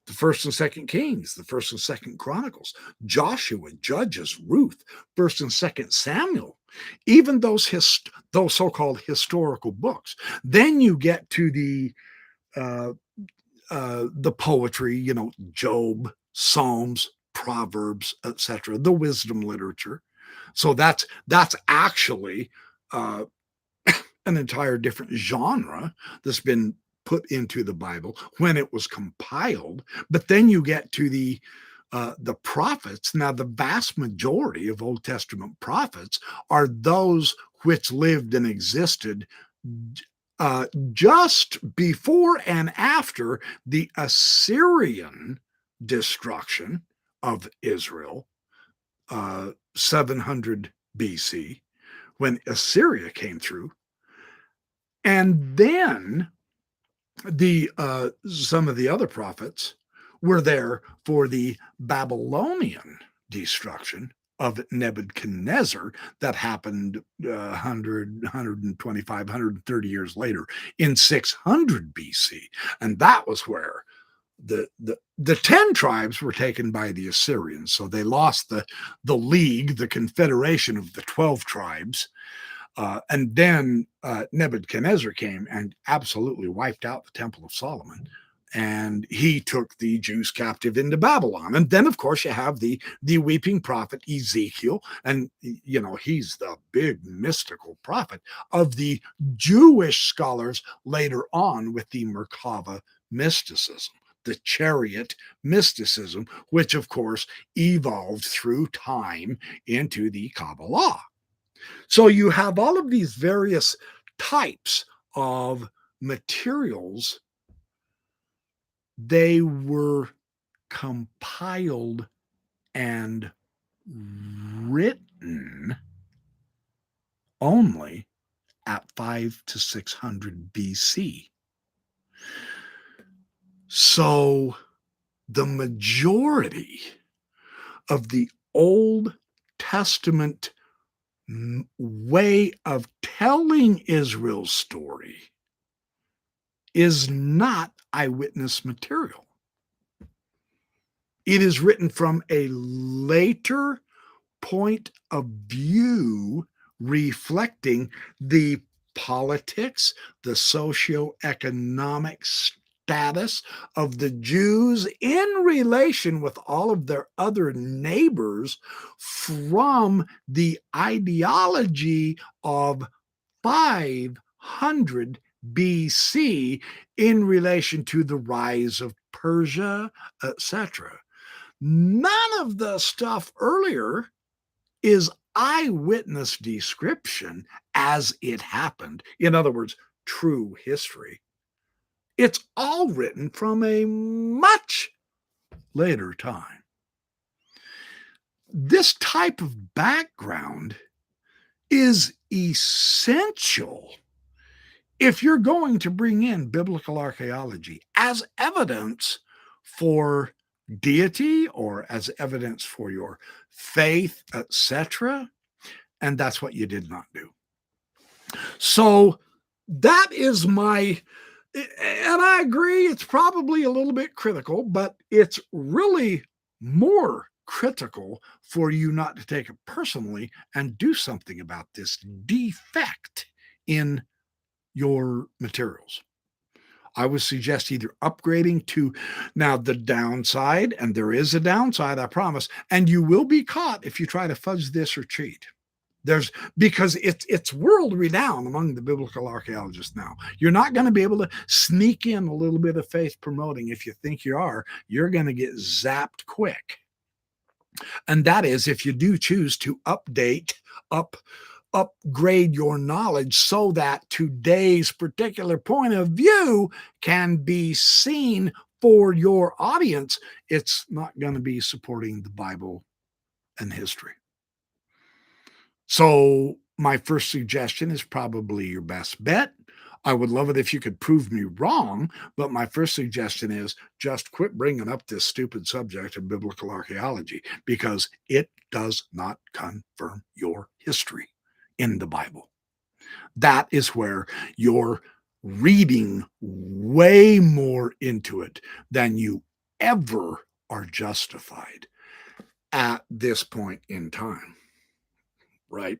the 1st and 2nd Kings, the 1st and 2nd Chronicles, Joshua, Judges, Ruth, 1st and 2nd Samuel, even those so-called historical books. Then you get to the poetry, Job, Psalms, Proverbs, etc., the wisdom literature. So that's actually an entire different genre that's been put into the Bible when it was compiled. But then you get to the prophets. Now, the vast majority of Old Testament prophets are those which lived and existed just before and after the Assyrian destruction of Israel, 700 BC, when Assyria came through. And then some of the other prophets were there for the Babylonian destruction of Nebuchadnezzar that happened 100, 125, 130 years later in 600 BC. And that was where the 10 tribes were taken by the Assyrians, so they lost the league, the confederation of the 12 tribes. And then Nebuchadnezzar came and absolutely wiped out the Temple of Solomon. And he took the Jews captive into Babylon. And then, of course, you have the weeping prophet Ezekiel. And, you know, he's the big mystical prophet of the Jewish scholars later on with the Merkava mysticism, the chariot mysticism, which, of course, evolved through time into the Kabbalah. So you have all of these various types of materials. They were compiled and written only at 500 to 600 BC. So the majority of the Old Testament way of telling Israel's story is not eyewitness material. It is written from a later point of view, reflecting the politics, the socioeconomic status of the Jews in relation with all of their other neighbors from the ideology of 500 BC in relation to the rise of Persia, etc. None of the stuff earlier is eyewitness description as it happened. In other words, true history. It's all written from a much later time. This type of background is essential if you're going to bring in biblical archaeology as evidence for deity or as evidence for your faith, etc. And that's what you did not do. So that is my, and I agree, it's probably a little bit critical, but it's really more critical for you not to take it personally and do something about this defect in your materials. I would suggest either upgrading to, now the downside, and there is a downside, I promise, and you will be caught if you try to fudge this or cheat. Because it's world renowned among the biblical archaeologists now. You're not going to be able to sneak in a little bit of faith promoting. If you think you are, you're going to get zapped quick. And that is if you do choose to upgrade your knowledge so that today's particular point of view can be seen for your audience. It's not going to be supporting the Bible and history. So my first suggestion is probably your best bet. I would love it if you could prove me wrong, but my first suggestion is just quit bringing up this stupid subject of biblical archaeology because it does not confirm your history in the Bible. That is where you're reading way more into it than you ever are justified at this point in time. Right?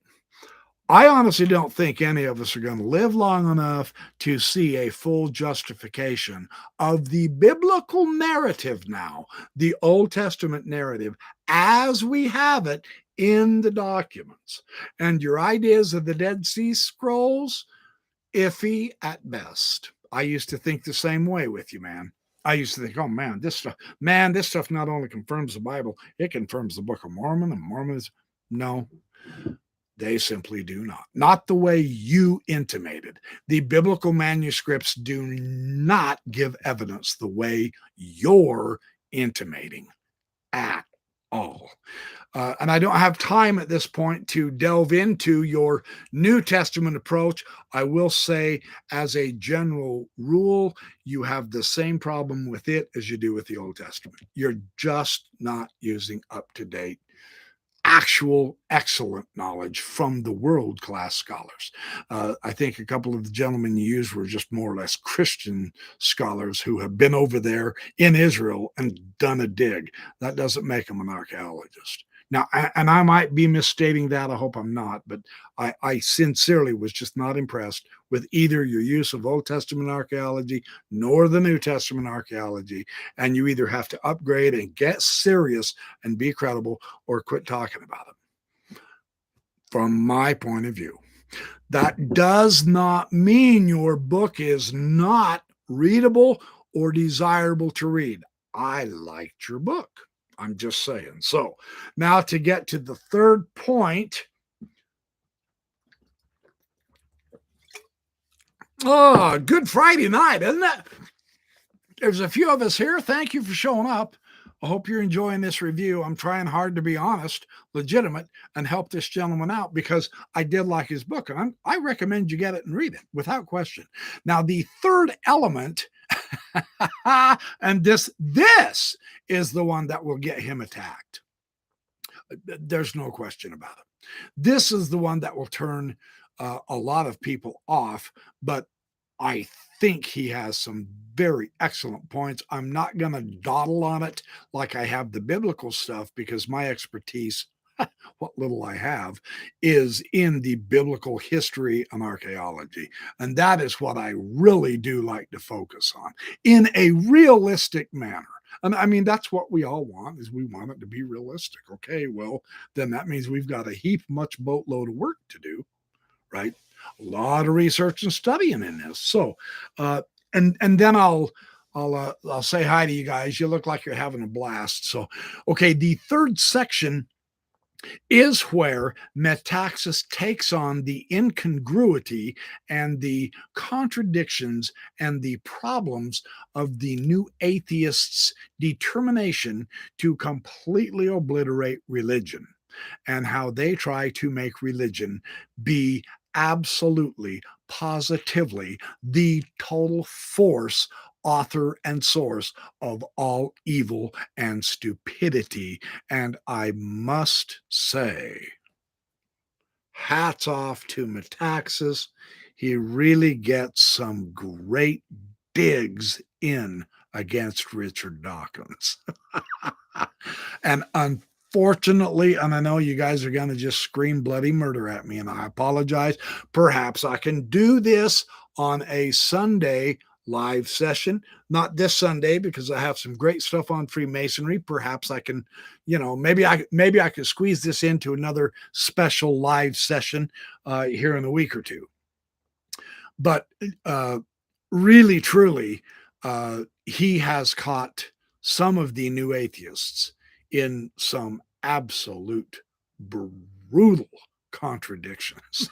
I honestly don't think any of us are going to live long enough to see a full justification of the biblical narrative now, the Old Testament narrative, as we have it in the documents. And your ideas of the Dead Sea Scrolls, iffy at best. I used to think the same way with you, man. I used to think, oh man, this stuff not only confirms the Bible, it confirms the Book of Mormon and Mormonism. No, they simply do not. Not the way you intimated. The biblical manuscripts do not give evidence the way you're intimating at all. And I don't have time at this point to delve into your New Testament approach. I will say, as a general rule, you have the same problem with it as you do with the Old Testament. You're just not using up-to-date actual excellent knowledge from the world-class scholars. I think a couple of the gentlemen you used were just more or less Christian scholars who have been over there in Israel and done a dig. That doesn't make them an archaeologist. Now, and I might be misstating that. I hope I'm not, but I sincerely was just not impressed with either your use of Old Testament archaeology nor the New Testament archaeology. And you either have to upgrade and get serious and be credible or quit talking about it. From my point of view, that does not mean your book is not readable or desirable to read. I liked your book. I'm just saying. So now to get to the third point. Oh, good Friday night, isn't it? There's a few of us here. Thank you for showing up. I hope you're enjoying this review. I'm trying hard to be honest, legitimate, and help this gentleman out because I did like his book. And I recommend you get it and read it without question. Now, the third element, and this is the one that will get him attacked. There's no question about it. This is the one that will turn a lot of people off, but I think he has some very excellent points. I'm not going to dawdle on it like I have the biblical stuff because my expertise, what little I have, is in the biblical history and archaeology. And that is what I really do like to focus on in a realistic manner. And I mean, that's what we all want, is we want it to be realistic. Okay, well, then that means we've got a heap much boatload of work to do, right? A lot of research and studying in this. So, and then I'll say hi to you guys. You look like you're having a blast. So, okay, the third section is where Metaxas takes on the incongruity and the contradictions and the problems of the new atheists' determination to completely obliterate religion and how they try to make religion be absolutely, positively the total force, author, and source of all evil and stupidity. And I must say, hats off to Metaxas. He really gets some great digs in against Richard Dawkins. And unfortunately, and I know you guys are going to just scream bloody murder at me, and I apologize. Perhaps I can do this on a Sunday live session, not this Sunday because I have some great stuff on Freemasonry. Perhaps I can, maybe I could squeeze this into another special live session here in a week or two. But really, truly, he has caught some of the new atheists in some absolute brutal contradictions.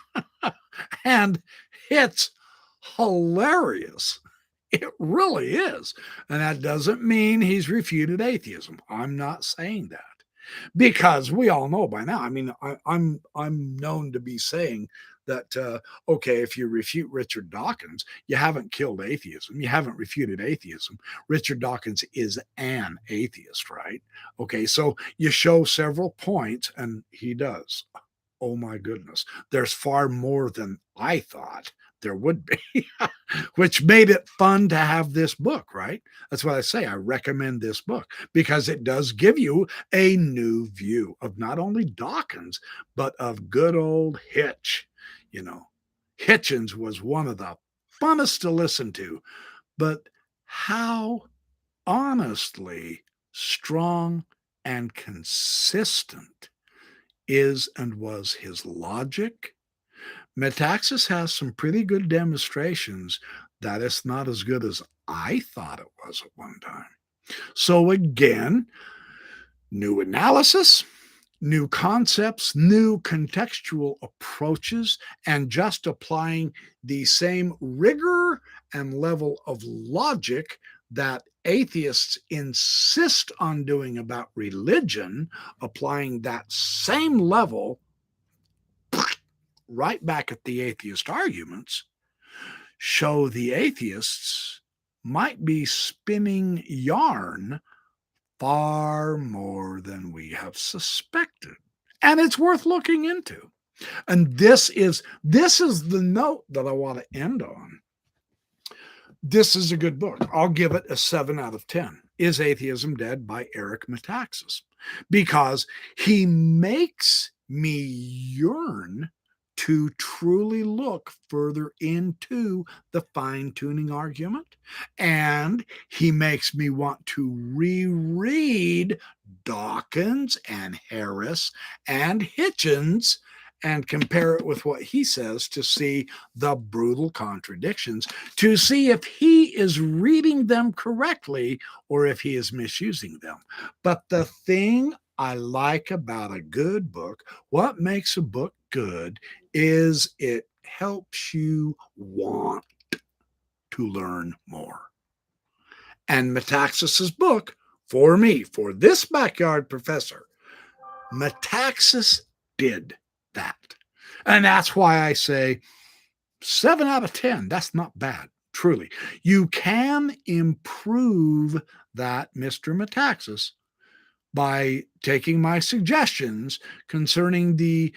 And it's hilarious. It really is. And that doesn't mean he's refuted atheism. I'm not saying that. Because we all know by now. I mean, I'm known to be saying that okay, if you refute Richard Dawkins, you haven't killed atheism. You haven't refuted atheism. Richard Dawkins is an atheist, right? Okay, so you show several points, and he does. Oh my goodness, there's far more than I thought there would be, which made it fun to have this book, right? That's what I say. I recommend this book because it does give you a new view of not only Dawkins, but of good old Hitch. Hitchens was one of the funnest to listen to, but how honestly strong and consistent is and was his logic. Metaxas has some pretty good demonstrations that it's not as good as I thought it was at one time. So again, new analysis, new concepts, new contextual approaches, and just applying the same rigor and level of logic that atheists insist on doing about religion, applying that same level right back at the atheist arguments, show the atheists might be spinning yarn far more than we have suspected. and it's worth looking into. And this is the note that I want to end on. This is a good book. I'll give it a 7 out of 10. Is Atheism Dead by Eric Metaxas, because he makes me yearn to truly look further into the fine-tuning argument, and he makes me want to reread Dawkins and Harris and Hitchens and compare it with what he says to see the brutal contradictions, to see if he is reading them correctly or if he is misusing them. But the thing I like about a good book, what makes a book good, is it helps you want to learn more. And Metaxas's book, for me, for this backyard professor, Metaxas did that. And that's why I say 7 out of 10. That's not bad, truly. You can improve that, Mr. Metaxas, by taking my suggestions concerning the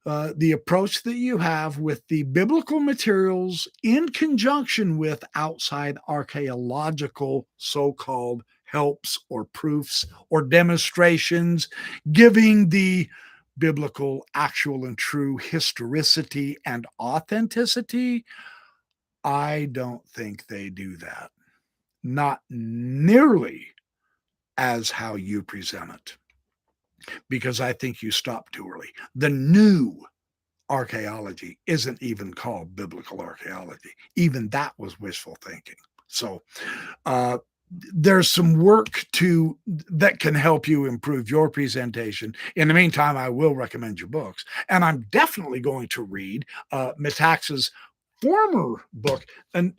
approach that you have with the biblical materials in conjunction with outside archaeological so-called helps or proofs or demonstrations, giving the biblical actual and true historicity and authenticity. I don't think they do that. Not nearly as how you present it, because I think you stopped too early. The new archaeology isn't even called biblical archaeology. Even that was wishful thinking. So there's some work that can help you improve your presentation. In the meantime, I will recommend your books, and I'm definitely going to read Metaxas' former book. And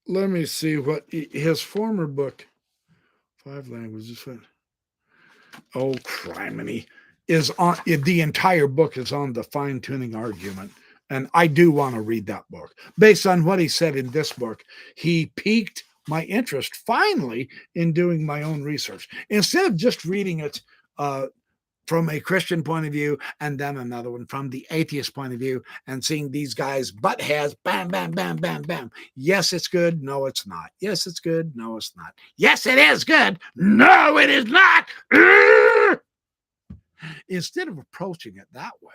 let me see what his former book, 5 languages. Oh, criminy. Is on the entire book is on the fine-tuning argument, and I do want to read that book. Based on what he said in this book, he piqued my interest finally in doing my own research, instead of just reading it from a Christian point of view and then another one from the atheist point of view, and seeing these guys butt heads, bam, bam, bam, bam, bam. Yes, it's good. No, it's not. Yes, it's good. No, it's not. Yes, it is good. No, it is not. Instead of approaching it that way,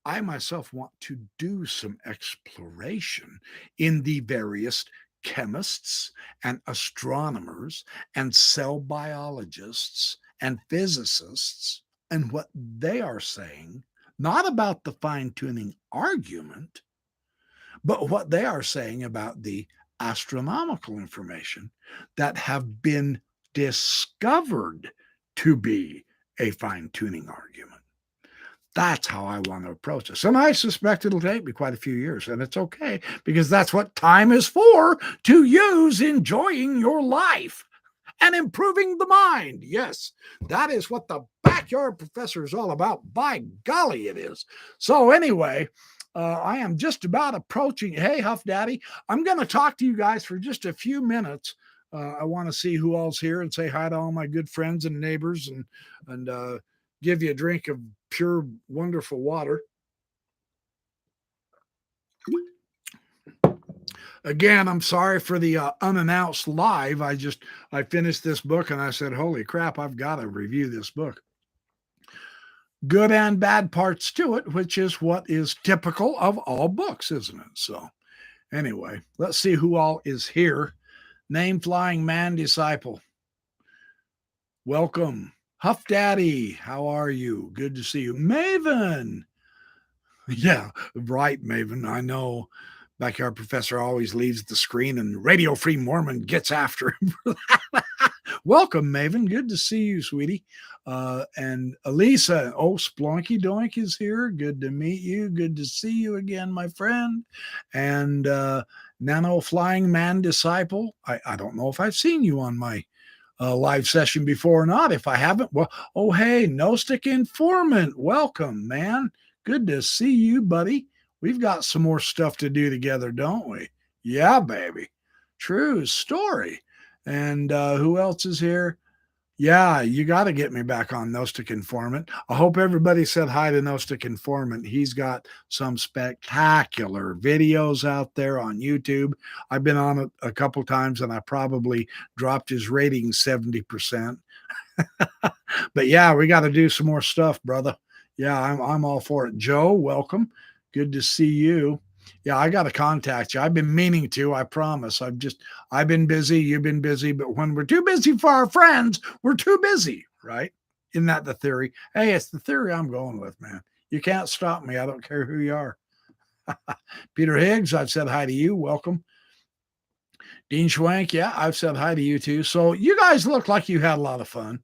I myself want to do some exploration in the various chemists and astronomers and cell biologists and physicists and what they are saying, not about the fine-tuning argument, but what they are saying about the astronomical information that have been discovered to be a fine-tuning argument. That's how I want to approach this. And I suspect it'll take me quite a few years, and it's okay, because that's what time is for, to use enjoying your life and improving the mind. Yes, that is what the backyard professor is all about. By golly, it is. So anyway, I am just about approaching. Hey, Huff Daddy, I'm going to talk to you guys for just a few minutes. I want to see who all's here and say hi to all my good friends and neighbors, and give you a drink of pure, wonderful water. Again, I'm sorry for the unannounced live. I finished this book and I said, holy crap, I've got to review this book. Good and bad parts to it, which is what is typical of all books, isn't it? So anyway, let's see who all is here. Name Flying Man Disciple. Welcome. Huff Daddy, how are you? Good to see you. Maven. Yeah, right, Maven. I know. Backyard Professor always leaves the screen and Radio Free Mormon gets after him. Welcome, Maven. Good to see you, sweetie. And Elisa, Splonky Doink is here. Good to meet you. Good to see you again, my friend. And Nano Flying Man Disciple. I don't know if I've seen you on my live session before or not. If I haven't, well, hey, Gnostic Informant. Welcome, man. Good to see you, buddy. We've got some more stuff to do together, don't we? Yeah, baby. True story. And who else is here? Yeah, you got to get me back on Gnostic Informant. I hope everybody said hi to Gnostic Informant. He's got some spectacular videos out there on YouTube. I've been on it a couple times and I probably dropped his rating 70%. But yeah, we got to do some more stuff, brother. Yeah, I'm all for it. Joe, welcome. Good to see you. Yeah, I got to contact you. I've been meaning to, I promise. I've been busy, you've been busy, but when we're too busy for our friends, we're too busy, right? Isn't that the theory? Hey, it's the theory I'm going with, man. You can't stop me. I don't care who you are. Peter Higgs, I've said hi to you. Welcome. Dean Schwank, yeah, I've said hi to you too. So you guys look like you had a lot of fun.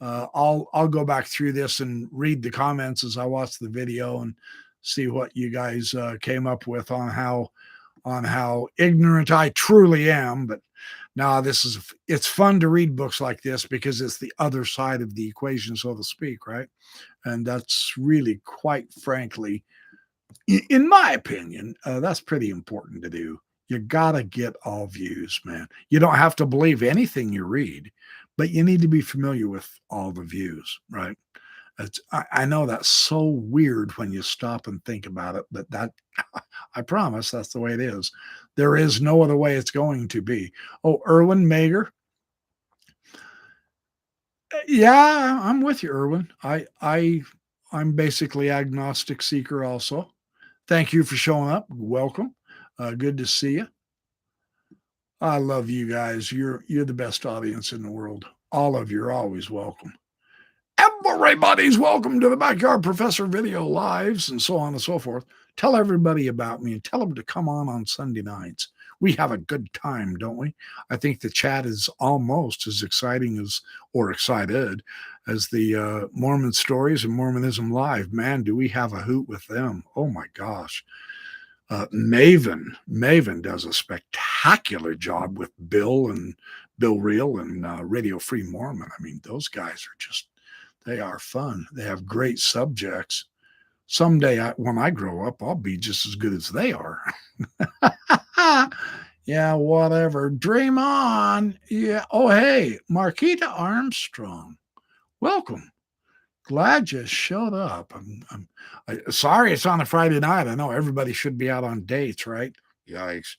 I'll go back through this and read the comments as I watch the video and see what you guys came up with on how ignorant I truly am. But now it's fun to read books like this because it's the other side of the equation, so to speak, right? And that's really, quite frankly, in my opinion, that's pretty important to do. You gotta get all views, man. You don't have to believe anything you read, but you need to be familiar with all the views, right? I know that's so weird when you stop and think about it, but that I promise that's the way it is. There is no other way it's going to be. Oh, Erwin Mager. Yeah, I'm with you, Erwin. I'm basically agnostic seeker also. Thank you for showing up. Welcome. Good to see you. I love you guys. You're the best audience in the world. All of you are always welcome. Everybody's welcome to the Backyard Professor video lives and so on and so forth. Tell everybody about me and tell them to come on Sunday nights. We have a good time, don't we? I think the chat is almost as exciting as, or excited, as the Mormon stories and Mormonism Live. Man, do we have a hoot with them. Oh my gosh. Maven does a spectacular job with Bill Reel and Radio Free Mormon. I mean, those guys are just, they are fun. They have great subjects. Someday, when I grow up, I'll be just as good as they are. Yeah, whatever. Dream on. Yeah. Oh, hey, Marquita Armstrong. Welcome. Glad you showed up. Sorry it's on a Friday night. I know everybody should be out on dates, right? Yikes.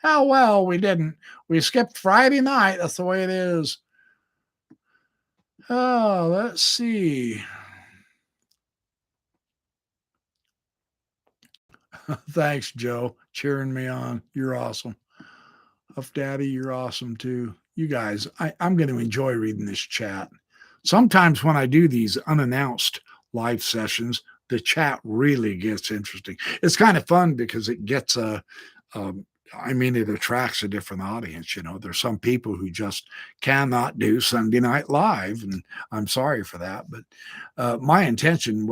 How well we didn't. We skipped Friday night. That's the way it is. Oh, let's see. Thanks, Joe. Cheering me on. You're awesome. Huff Daddy, you're awesome too. You guys, I'm going to enjoy reading this chat. Sometimes when I do these unannounced live sessions, the chat really gets interesting. It's kind of fun because it gets it attracts a different audience. You know, there's some people who just cannot do Sunday Night Live, and I'm sorry for that. But my intention,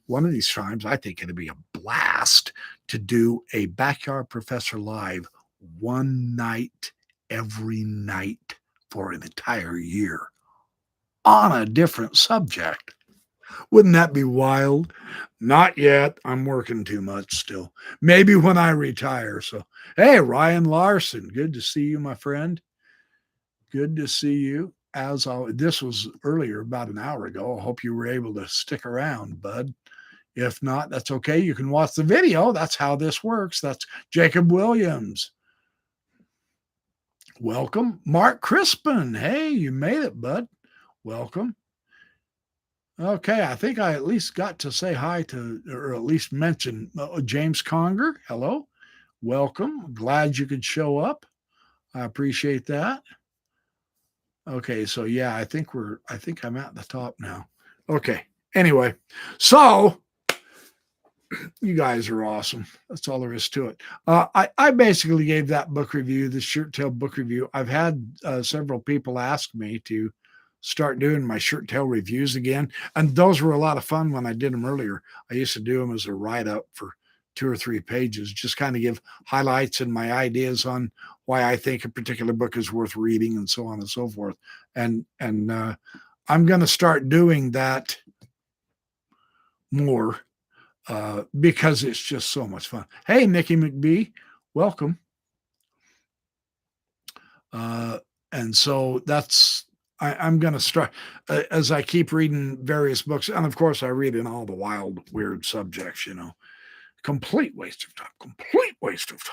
one of these times, I think it'd be a blast to do a Backyard Professor Live one night every night for an entire year on a different subject. Wouldn't that be wild? Not yet. I'm working too much still. Maybe when I retire. So, hey, Ryan Larson, good to see you, my friend. Good to see you. As always, this was earlier, about an hour ago. I hope you were able to stick around, bud. If not, that's okay. You can watch the video. That's how this works. That's Jacob Williams. Welcome. Mark Crispin. Hey, you made it, bud. Welcome. Okay, I think I at least got to say hi to, or at least mention James Conger. Hello. Welcome. Glad you could show up. I appreciate that. Okay, so yeah, I think I'm at the top now. Okay. Anyway, so you guys are awesome. That's all there is to it. I basically gave that book review, the Shirtail book review. I've had several people ask me to start doing my Shirtail reviews again, and those were a lot of fun when I did them earlier. I used to do them as a write-up for 2 or 3 pages, just kind of give highlights and my ideas on why I think a particular book is worth reading and so on and so forth. And I'm going to start doing that more because it's just so much fun. Hey, Nikki McBee, welcome. And so I'm going to start as I keep reading various books. And of course, I read in all the wild, weird subjects, complete waste of time, complete waste of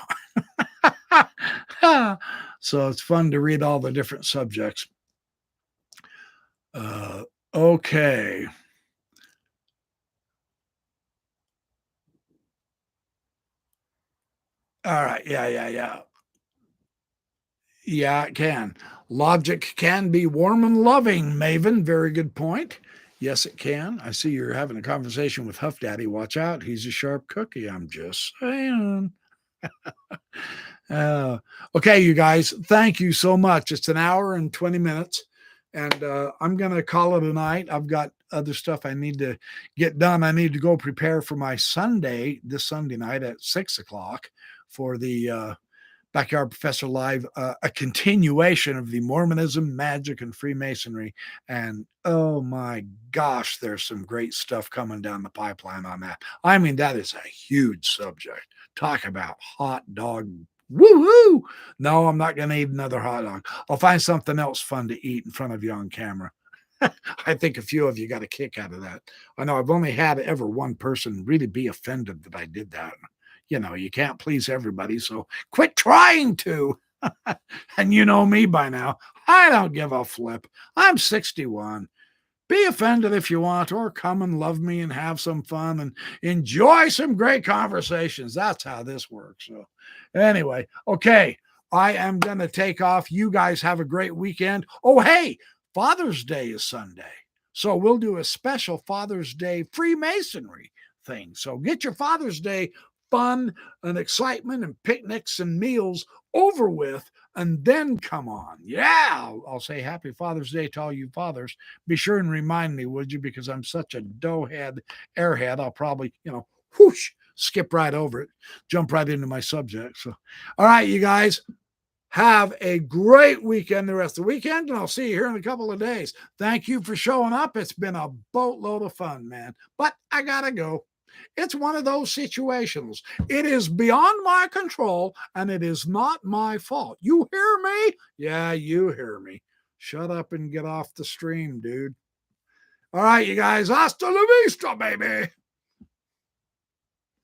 time. So it's fun to read all the different subjects. Okay. All right. Yeah. Yeah, it can. Logic can be warm and loving, Maven. Very good point. Yes, it can. I see you're having a conversation with Huff Daddy. Watch out. He's a sharp cookie. I'm just saying. Uh, okay, you guys, thank you so much. It's an hour and 20 minutes, and I'm going to call it a night. I've got other stuff I need to get done. I need to go prepare for my Sunday, this Sunday night at 6 o'clock for the Backyard Professor Live, a continuation of the Mormonism, magic, and Freemasonry. And oh my gosh, there's some great stuff coming down the pipeline on that. I mean, that is a huge subject. Talk about hot dog. Woo-hoo! No, I'm not going to eat another hot dog. I'll find something else fun to eat in front of you on camera. I think a few of you got a kick out of that. I know I've only had ever one person really be offended that I did that. You can't please everybody, so quit trying to. And you know me by now. I don't give a flip. I'm 61. Be offended if you want, or come and love me and have some fun and enjoy some great conversations. That's how this works. So, anyway, okay, I am going to take off. You guys have a great weekend. Oh, hey, Father's Day is Sunday. So, we'll do a special Father's Day Freemasonry thing. So, get your Father's Day fun and excitement and picnics and meals over with, and then come on. Yeah, I'll say happy Father's Day to all you fathers. Be sure and remind me, would you? Because I'm such a doughhead, airhead. I'll probably, whoosh, skip right over it, jump right into my subject. So, all right, you guys, have a great weekend the rest of the weekend, and I'll see you here in a couple of days. Thank you for showing up. It's been a boatload of fun, man. But I gotta go. It's one of those situations. It is beyond my control, and it is not my fault. You hear me? Yeah, you hear me. Shut up and get off the stream, dude. All right, you guys. Hasta la vista, baby.